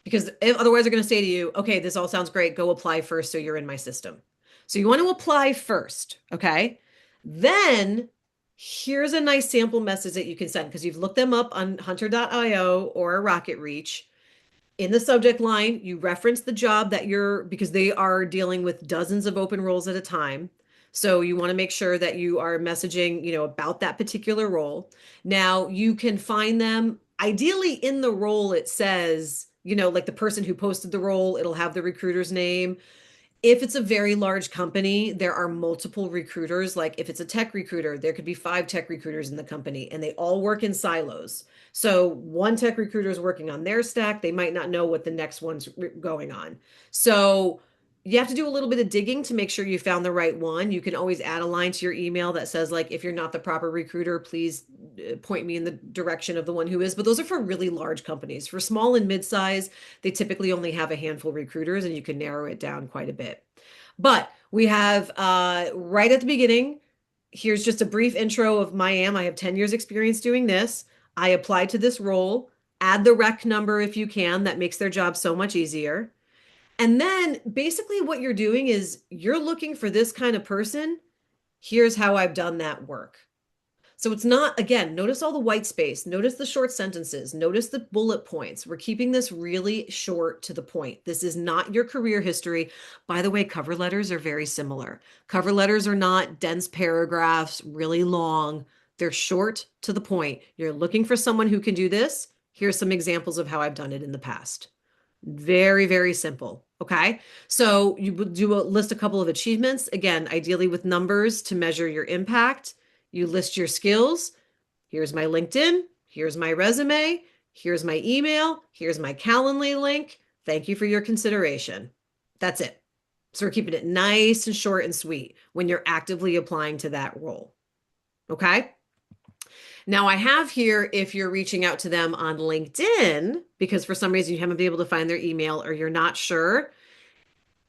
Because otherwise they're going to say to you, okay, this all sounds great. Go apply first so you're in my system. So you want to apply first. Okay. Then here's a nice sample message that you can send because you've looked them up on hunter.io or Rocket Reach. In the subject line, you reference the job that you're, because they are dealing with dozens of open roles at a time. So you want to make sure that you are messaging, about that particular role. Now you can find them ideally in the role. It says, like the person who posted the role, it'll have the recruiter's name. If it's a very large company, there are multiple recruiters. Like if it's a tech recruiter, there could be 5 tech recruiters in the company and they all work in silos. So one tech recruiter is working on their stack. They might not know what the next one's going on. So you have to do a little bit of digging to make sure you found the right one. You can always add a line to your email that says, like, if you're not the proper recruiter, please point me in the direction of the one who is. But those are for really large companies. For small and mid-size, they typically only have a handful of recruiters and you can narrow it down quite a bit. But we have right at the beginning, here's just a brief intro of my I have 10 years experience doing this. I applied to this role Add the rec number if you can. That makes their job so much easier. And then basically what you're doing is you're looking for this kind of person. Here's how I've done that work. So it's not, again, notice all the white space, notice the short sentences, notice the bullet points. We're keeping this really short to the point. This is not your career history. By the way, cover letters are very similar. Cover letters are not dense paragraphs, really long. They're short to the point. You're looking for someone who can do this. Here's some examples of how I've done it in the past. Very, very simple. Okay. So you would list a couple of achievements, again, ideally with numbers to measure your impact. You list your skills. Here's my LinkedIn. Here's my resume. Here's my email. Here's my Calendly link. Thank you for your consideration. That's it. So we're keeping it nice and short and sweet when you're actively applying to that role. Okay. Now I have here, if you're reaching out to them on LinkedIn, because for some reason you haven't been able to find their email or you're not sure,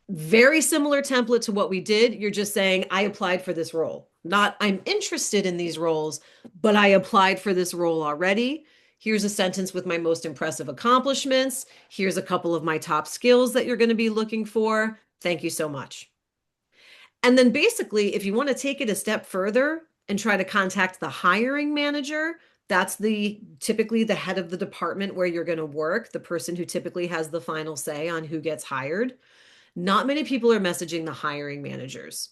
very similar template to what we did. You're just saying, I applied for this role. Not, I'm interested in these roles, but I applied for this role already. Here's a sentence with my most impressive accomplishments. Here's a couple of my top skills that you're going to be looking for. Thank you so much. And then basically, if you want to take it a step further and try to contact the hiring manager, that's typically the head of the department where you're going to work, the person who typically has the final say on who gets hired. Not many people are messaging the hiring managers.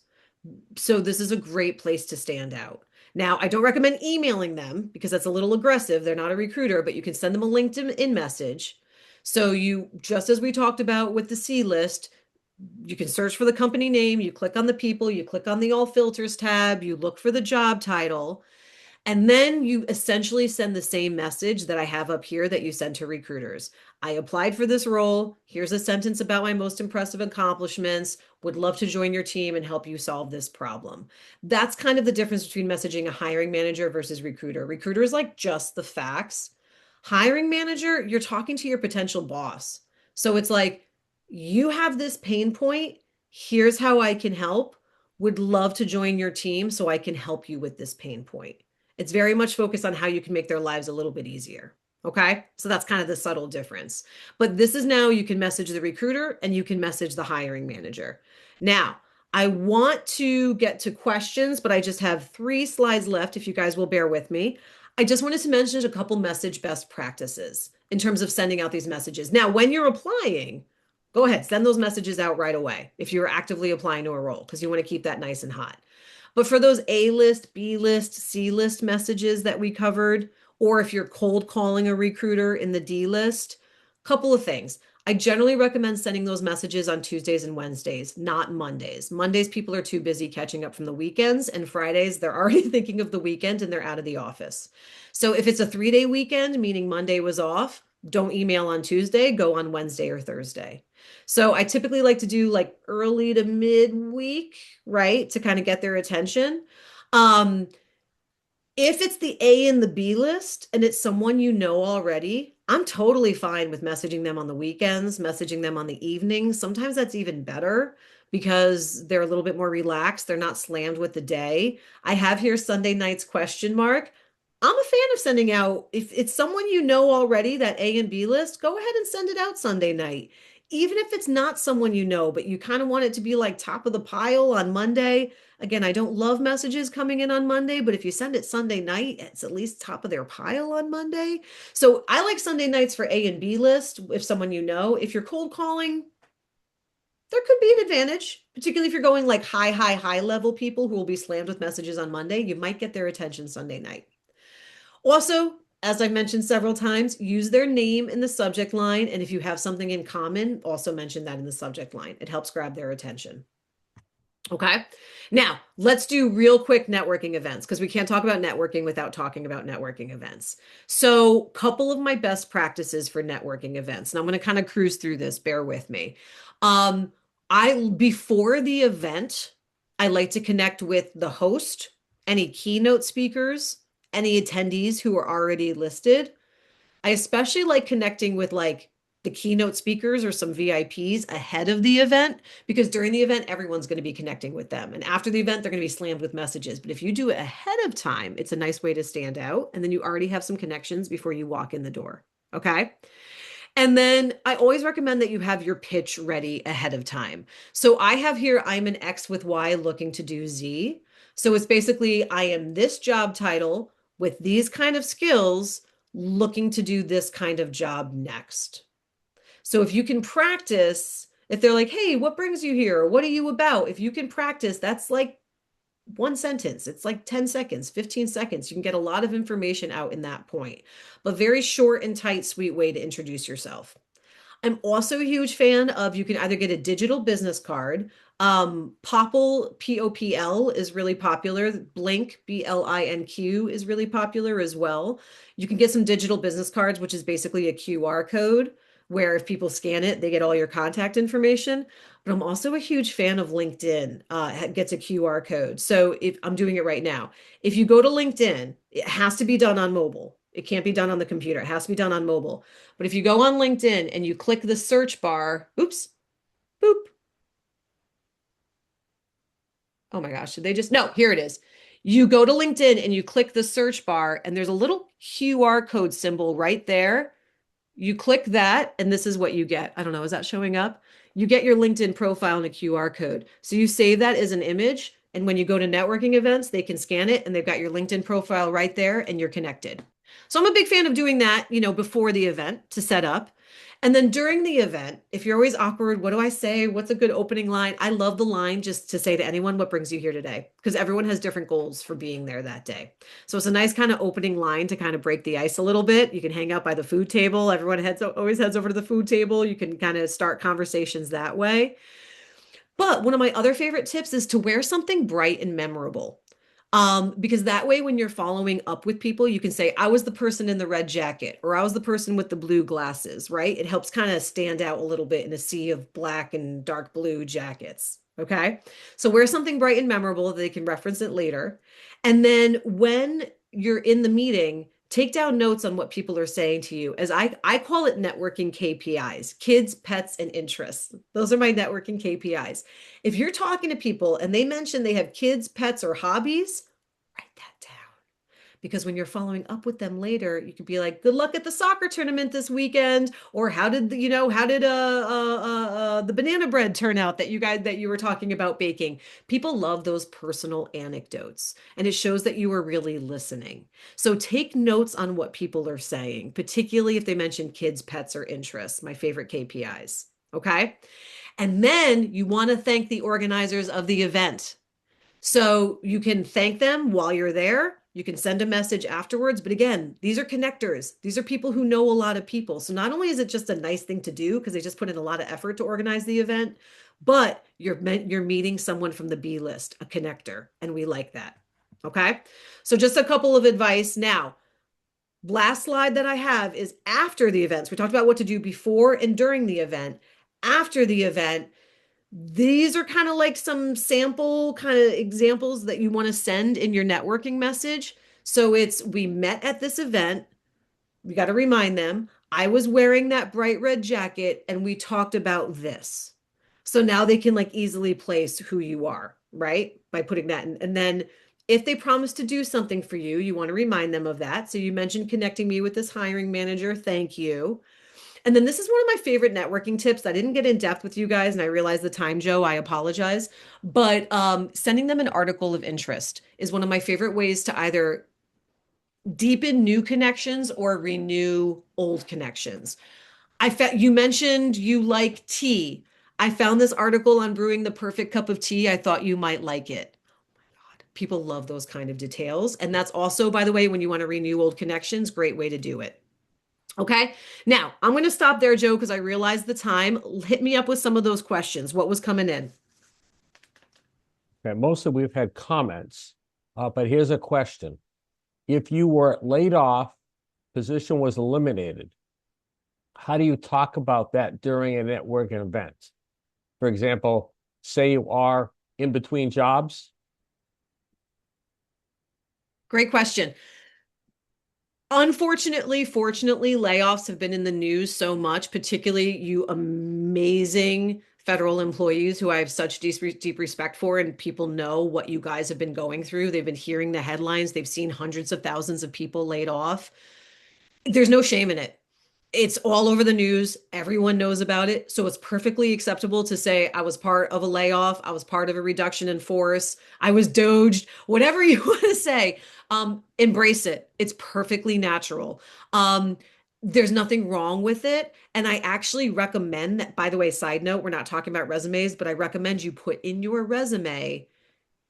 So this is a great place to stand out. Now, I don't recommend emailing them because that's a little aggressive. They're not a recruiter, but you can send them a LinkedIn message. So you, just as we talked about with the C list, you can search for the company name, you click on the people, you click on the all filters tab, you look for the job title, and then you essentially send the same message that I have up here that you send to recruiters. I applied for this role. Here's a sentence about my most impressive accomplishments. Would love to join your team and help you solve this problem. That's kind of the difference between messaging a hiring manager versus recruiter. Recruiter is like just the facts. Hiring manager, you're talking to your potential boss. So it's like, you have this pain point. Here's how I can help. Would love to join your team so I can help you with this pain point. It's very much focused on how you can make their lives a little bit easier. Okay. So that's kind of the subtle difference. But this is now you can message the recruiter and you can message the hiring manager. Now, I want to get to questions, but I just have 3 slides left if you guys will bear with me. I just wanted to mention a couple message best practices in terms of sending out these messages. Now, when you're applying, go ahead, send those messages out right away if you're actively applying to a role because you want to keep that nice and hot. But for those A list, B list, C list messages that we covered, or if you're cold calling a recruiter in the D list, couple of things. I generally recommend sending those messages on Tuesdays and Wednesdays, not Mondays. Mondays, people are too busy catching up from the weekends, and Fridays, they're already thinking of the weekend and they're out of the office. So if it's a 3-day weekend, meaning Monday was off, don't email on Tuesday, go on Wednesday or Thursday. So I typically like to do like early to midweek, right, to kind of get their attention. If it's the A and the B list and it's someone you know already, I'm totally fine with messaging them on the weekends, messaging them on the evenings. Sometimes that's even better because they're a little bit more relaxed. They're not slammed with the day. I have here Sunday nights question mark. I'm a fan of sending out, if it's someone you know already, that A and B list, go ahead and send it out Sunday night. Even if it's not someone you know, but you kind of want it to be like top of the pile on Monday. Again, I don't love messages coming in on Monday, but if you send it Sunday night, it's at least top of their pile on Monday. So I like Sunday nights for A and B list if someone you know. If you're cold calling, there could be an advantage, particularly if you're going like high level people who will be slammed with messages on Monday. You might get their attention Sunday night. Also, as I've mentioned several times, use their name in the subject line. And if you have something in common, also mention that in the subject line. It helps grab their attention. Okay. Now let's do real quick networking events because we can't talk about networking without talking about networking events. So couple of my best practices for networking events. And I'm going to kind of cruise through this. Bear with me. Before the event, I like to connect with the host, any keynote speakers, any attendees who are already listed. I especially like connecting with like the keynote speakers or some VIPs ahead of the event because during the event, everyone's going to be connecting with them. And after the event, they're going to be slammed with messages. But if you do it ahead of time, it's a nice way to stand out. And then you already have some connections before you walk in the door. Okay. And then I always recommend that you have your pitch ready ahead of time. So I have here, I'm an X with Y looking to do Z. So it's basically, I am this job title with these kind of skills looking to do this kind of job next. So if you can practice, if they're like, hey, what brings you here? What are you about? If you can practice, that's like one sentence. It's like 10 seconds, 15 seconds. You can get a lot of information out in that point, but very short and tight, sweet way to introduce yourself. I'm also a huge fan of you can either get a digital business card. Popl, Popl is really popular. Blink, Blinq is really popular as well. You can get some digital business cards, which is basically a QR code where if people scan it, they get all your contact information. But I'm also a huge fan of LinkedIn. It gets a QR code. So if I'm doing it right now, if you go to LinkedIn, it has to be done on mobile. It can't be done on the computer. It has to be done on mobile. But if you go on LinkedIn and you click the search bar, oops, boop. Oh my gosh, did they just? No, here it is. You go to LinkedIn and you click the search bar, and there's a little QR code symbol right there. You click that, and this is what you get. I don't know, is that showing up? You get your LinkedIn profile and a QR code. So you save that as an image, and when you go to networking events, they can scan it, and they've got your LinkedIn profile right there, and you're connected. So I'm a big fan of doing that, before the event to set up. And then during the event, if you're always awkward, what do I say? What's a good opening line? I love the line just to say to anyone, what brings you here today? Because everyone has different goals for being there that day. So it's a nice kind of opening line to kind of break the ice a little bit. You can hang out by the food table. Everyone always heads over to the food table. You can kind of start conversations that way. But one of my other favorite tips is to wear something bright and memorable. Because that way, when you're following up with people, you can say, I was the person in the red jacket, or I was the person with the blue glasses, right? It helps kind of stand out a little bit in a sea of black and dark blue jackets. Okay. So wear something bright and memorable that they can reference it later. And then when you're in the meeting, take down notes on what people are saying to you. As I call it networking KPIs, kids, pets, and interests. Those are my networking KPIs. If you're talking to people and they mention they have kids, pets, or hobbies, write that down. Because when you're following up with them later, you could be like, "Good luck at the soccer tournament this weekend," or how did the banana bread turn out that you were talking about baking? People love those personal anecdotes, and it shows that you were really listening. So take notes on what people are saying, particularly if they mention kids, pets, or interests, my favorite KPIs. Okay. And then you want to thank the organizers of the event. So you can thank them while you're there. You can send a message afterwards. But again, these are connectors. These are people who know a lot of people. So not only is it just a nice thing to do because they just put in a lot of effort to organize the event, but you're meeting someone from the B list, a connector, and we like that. Okay. So just a couple of advice now. Last slide that I have is after the events. We talked about what to do before and during the event. After the event, these are kind of like some sample kind of examples that you want to send in your networking message. So it's, we met at this event. We got to remind them, I was wearing that bright red jacket and we talked about this. So now they can like easily place who you are, right? By putting that in. And then if they promise to do something for you, you want to remind them of that. So you mentioned connecting me with this hiring manager. Thank you. And then this is one of my favorite networking tips. I didn't get in depth with you guys, and I realize the time, Joe. I apologize. But sending them an article of interest is one of my favorite ways to either deepen new connections or renew old connections. You mentioned you like tea. I found this article on brewing the perfect cup of tea. I thought you might like it. People love those kind of details. And that's also, by the way, when you want to renew old connections, great way to do it. Okay. Now I'm going to stop there, Joe, because I realized the time. Hit me up with some of those questions. What was coming in? Okay, mostly we've had comments, but here's a question. If you were laid off, position was eliminated, how do you talk about that during a networking event? For example, say you are in between jobs. Great question. Unfortunately, fortunately, layoffs have been in the news so much, particularly you amazing federal employees who I have such deep respect for, and people know what you guys have been going through. They've been hearing the headlines, they've seen hundreds of thousands of people laid off. There's no shame in it. It's all over the news. Everyone knows about it. So it's perfectly acceptable to say, I was part of a layoff. I was part of a reduction in force. I was doged, whatever you want to say. Embrace it. It's perfectly natural. Um, there's nothing wrong with it. And I actually recommend that, by the way, side note, we're not talking about resumes, but I recommend you put in your resume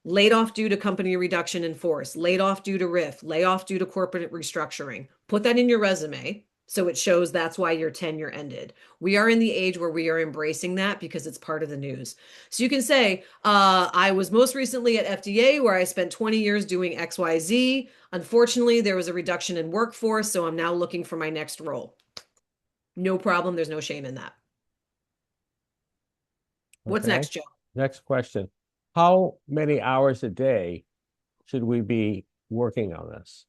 laid off due to company reduction in force, laid off due to RIF, layoff due to corporate restructuring. Put that in your resume so it shows that's why your tenure ended. We are in the age where we are embracing that because it's part of the news. So you can say, I was most recently at FDA where I spent 20 years doing XYZ. Unfortunately, there was a reduction in workforce, so I'm now looking for my next role. No problem. There's no shame in that. What's Okay. next, Joe? Next question. How many hours a day should we be working on this?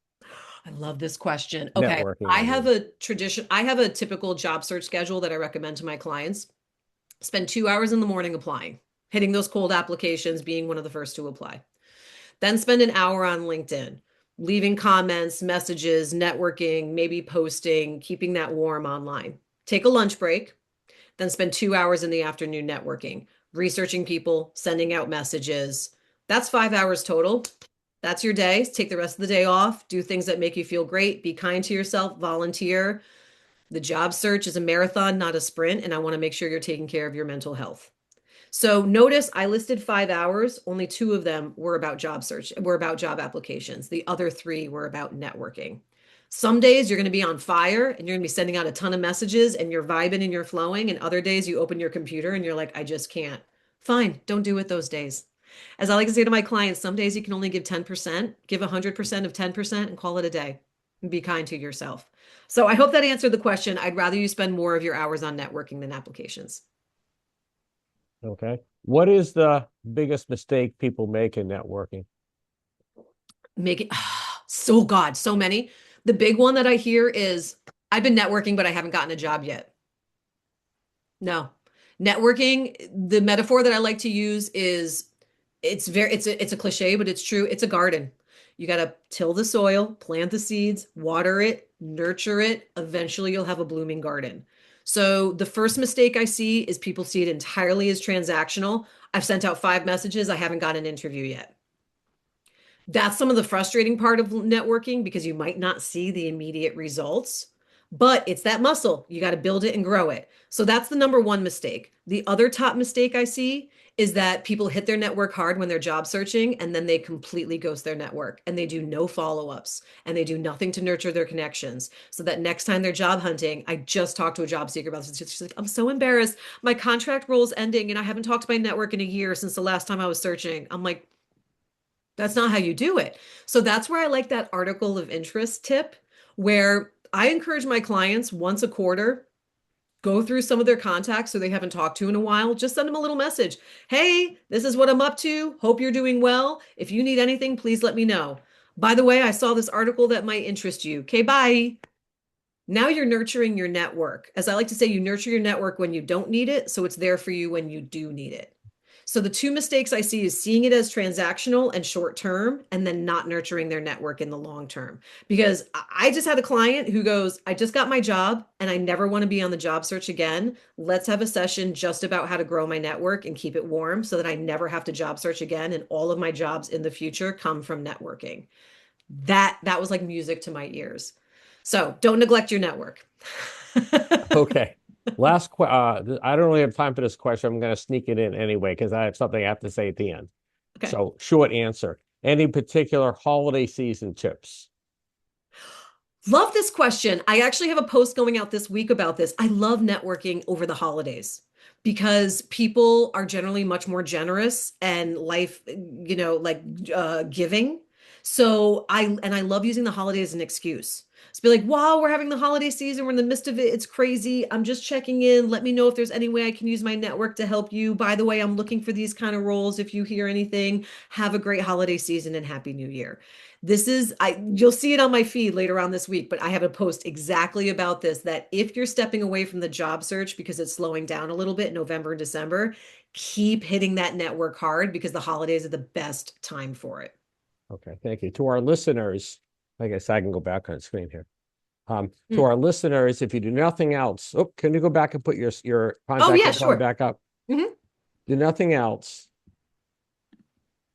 I love this question. Okay. Networking, I mean. I have a typical job search schedule that I recommend to my clients. Spend 2 hours in the morning applying, hitting those cold applications, being one of the first to apply. Then spend an hour on LinkedIn, leaving comments, messages, networking, maybe posting, keeping that warm online. Take a lunch break, then spend 2 hours in the afternoon networking, researching people, sending out messages. That's 5 hours total. That's your day. Take the rest of the day off. Do things that make you feel great. Be kind to yourself. Volunteer. The job search is a marathon, not a sprint. And I want to make sure you're taking care of your mental health. So notice I listed 5 hours. Only two of them were about job search, were about job applications. The other three were about networking. Some days you're going to be on fire and you're going to be sending out a ton of messages and you're vibing and you're flowing. And other days you open your computer and you're like, I just can't. Fine. Don't do it those days. As I like to say to my clients, some days you can only give 10%, give 100% of 10% and call it a day. And be kind to yourself. So I hope that answered the question. I'd rather you spend more of your hours on networking than applications. Okay. What is the biggest mistake people make in networking? Make it so God, so many. The big one that I hear is I've been networking, but I haven't gotten a job yet. No. Networking, the metaphor that I like to use is it's a cliche, but it's true. It's a garden. You got to till the soil, plant the seeds, water it, nurture it. Eventually you'll have a blooming garden. So the first mistake I see is people see it entirely as transactional. I've sent out 5 messages, I haven't got an interview yet. That's some of the frustrating part of networking because you might not see the immediate results, but it's that muscle. You got to build it and grow it. So that's the number one mistake. The other top mistake I see is that people hit their network hard when they're job searching and then they completely ghost their network and they do no follow-ups and they do nothing to nurture their connections so that next time they're job hunting. I just talked to a job seeker about this. She's like, I'm so embarrassed. My contract role is ending and I haven't talked to my network in a year since the last time I was searching. I'm like, that's not how you do it. So that's where I like that article of interest tip, where I encourage my clients once a quarter, go through some of their contacts who they haven't talked to in a while. Just send them a little message. Hey, this is what I'm up to. Hope you're doing well. If you need anything, please let me know. By the way, I saw this article that might interest you. Okay, bye. Now you're nurturing your network. As I like to say, you nurture your network when you don't need it, so it's there for you when you do need it. So the two mistakes I see is seeing it as transactional and short term, and then not nurturing their network in the long term. Because I just had a client who goes, I just got my job and I never want to be on the job search again. Let's have a session just about how to grow my network and keep it warm so that I never have to job search again. And all of my jobs in the future come from networking. That was like music to my ears. So don't neglect your network. Okay. I don't really have time for this question. I'm going to sneak it in anyway because I have something I have to say at the end. Okay. So, short answer. Any particular holiday season tips? Love this question. I actually have a post going out this week about this. I love networking over the holidays because people are generally much more generous and life, giving. So I love using the holidays as an excuse. To be like, wow, we're having the holiday season. We're in the midst of it. It's crazy. I'm just checking in. Let me know if there's any way I can use my network to help you. By the way, I'm looking for these kind of roles. If you hear anything, have a great holiday season and Happy New Year. You'll see it on my feed later on this week, but I have a post exactly about this, that if you're stepping away from the job search because it's slowing down a little bit in November and December, keep hitting that network hard because the holidays are the best time for it. Okay, thank you. To our listeners, I guess I can go back on screen here. To Mm. our listeners, if you do nothing else, oh, can you go back and put your Oh, contact yeah, info sure. back up? Mhm. Do nothing else.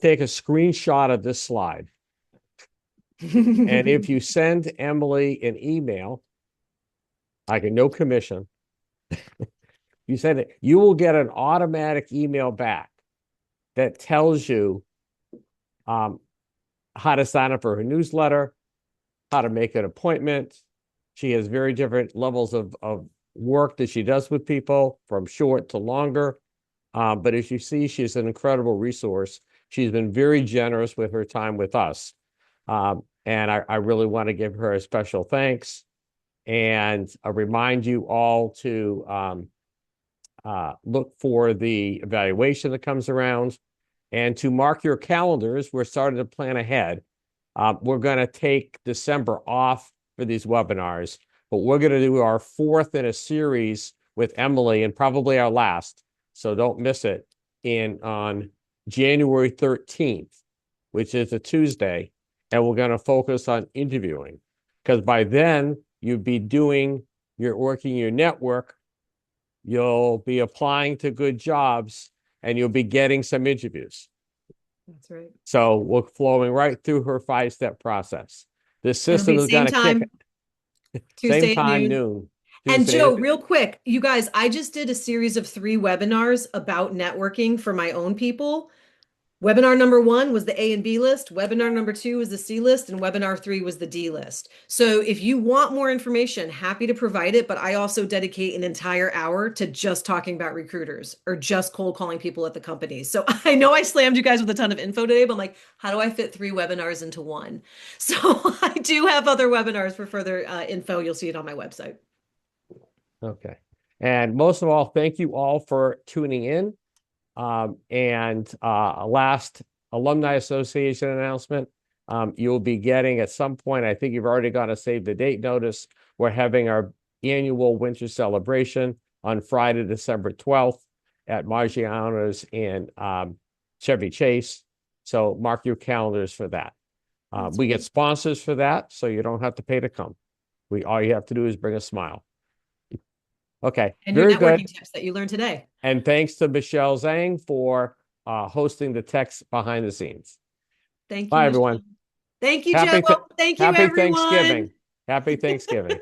Take a screenshot of this slide. And if you send Emily an email, like a no commission, you send it, you will get an automatic email back that tells you how to sign up for her newsletter, how to make an appointment. She has very different levels of work that she does with people, from short to longer. But as you see, she's an incredible resource. She's been very generous with her time with us. And I really want to give her a special thanks. And I remind you all to look for the evaluation that comes around and to mark your calendars. We're starting to plan ahead. We're going to take December off for these webinars, but we're going to do our fourth in a series with Emily, and probably our last, so don't miss it, on January 13th, which is a Tuesday, and we're going to focus on interviewing, because by then you'd be working your network, you'll be applying to good jobs, and you'll be getting some interviews. That's right. So we're flowing right through her 5-step process. This It'll system be is going same to kick time, same Tuesday at time, noon. noon, And Tuesday. Joe, real quick, you guys, I just did a series of 3 webinars about networking for my own people. Webinar number 1 was the A and B list. Webinar number 2 was the C list, and webinar 3 was the D list. So if you want more information, happy to provide it. But I also dedicate an entire hour to just talking about recruiters or just cold calling people at the companies. So I know I slammed you guys with a ton of info today, but I'm like, how do I fit 3 webinars into one? So I do have other webinars for further info. You'll see it on my website. Okay. And most of all, thank you all for tuning in. And a last Alumni Association announcement. You'll be getting at some point, I think you've already got a save the date notice. We're having our annual winter celebration on Friday, December 12th at Margiano's in Chevy Chase. So mark your calendars for that. We get sponsors for that, so you don't have to pay to come. All you have to do is bring a smile. Okay, And your very networking good. tips that you learned today. And thanks to Michelle Zhang for hosting the text behind the scenes. Thank you, Bye, Michelle. everyone. Thank you, Joe. Happy th Thank you, Happy everyone. Thanksgiving. Happy Thanksgiving.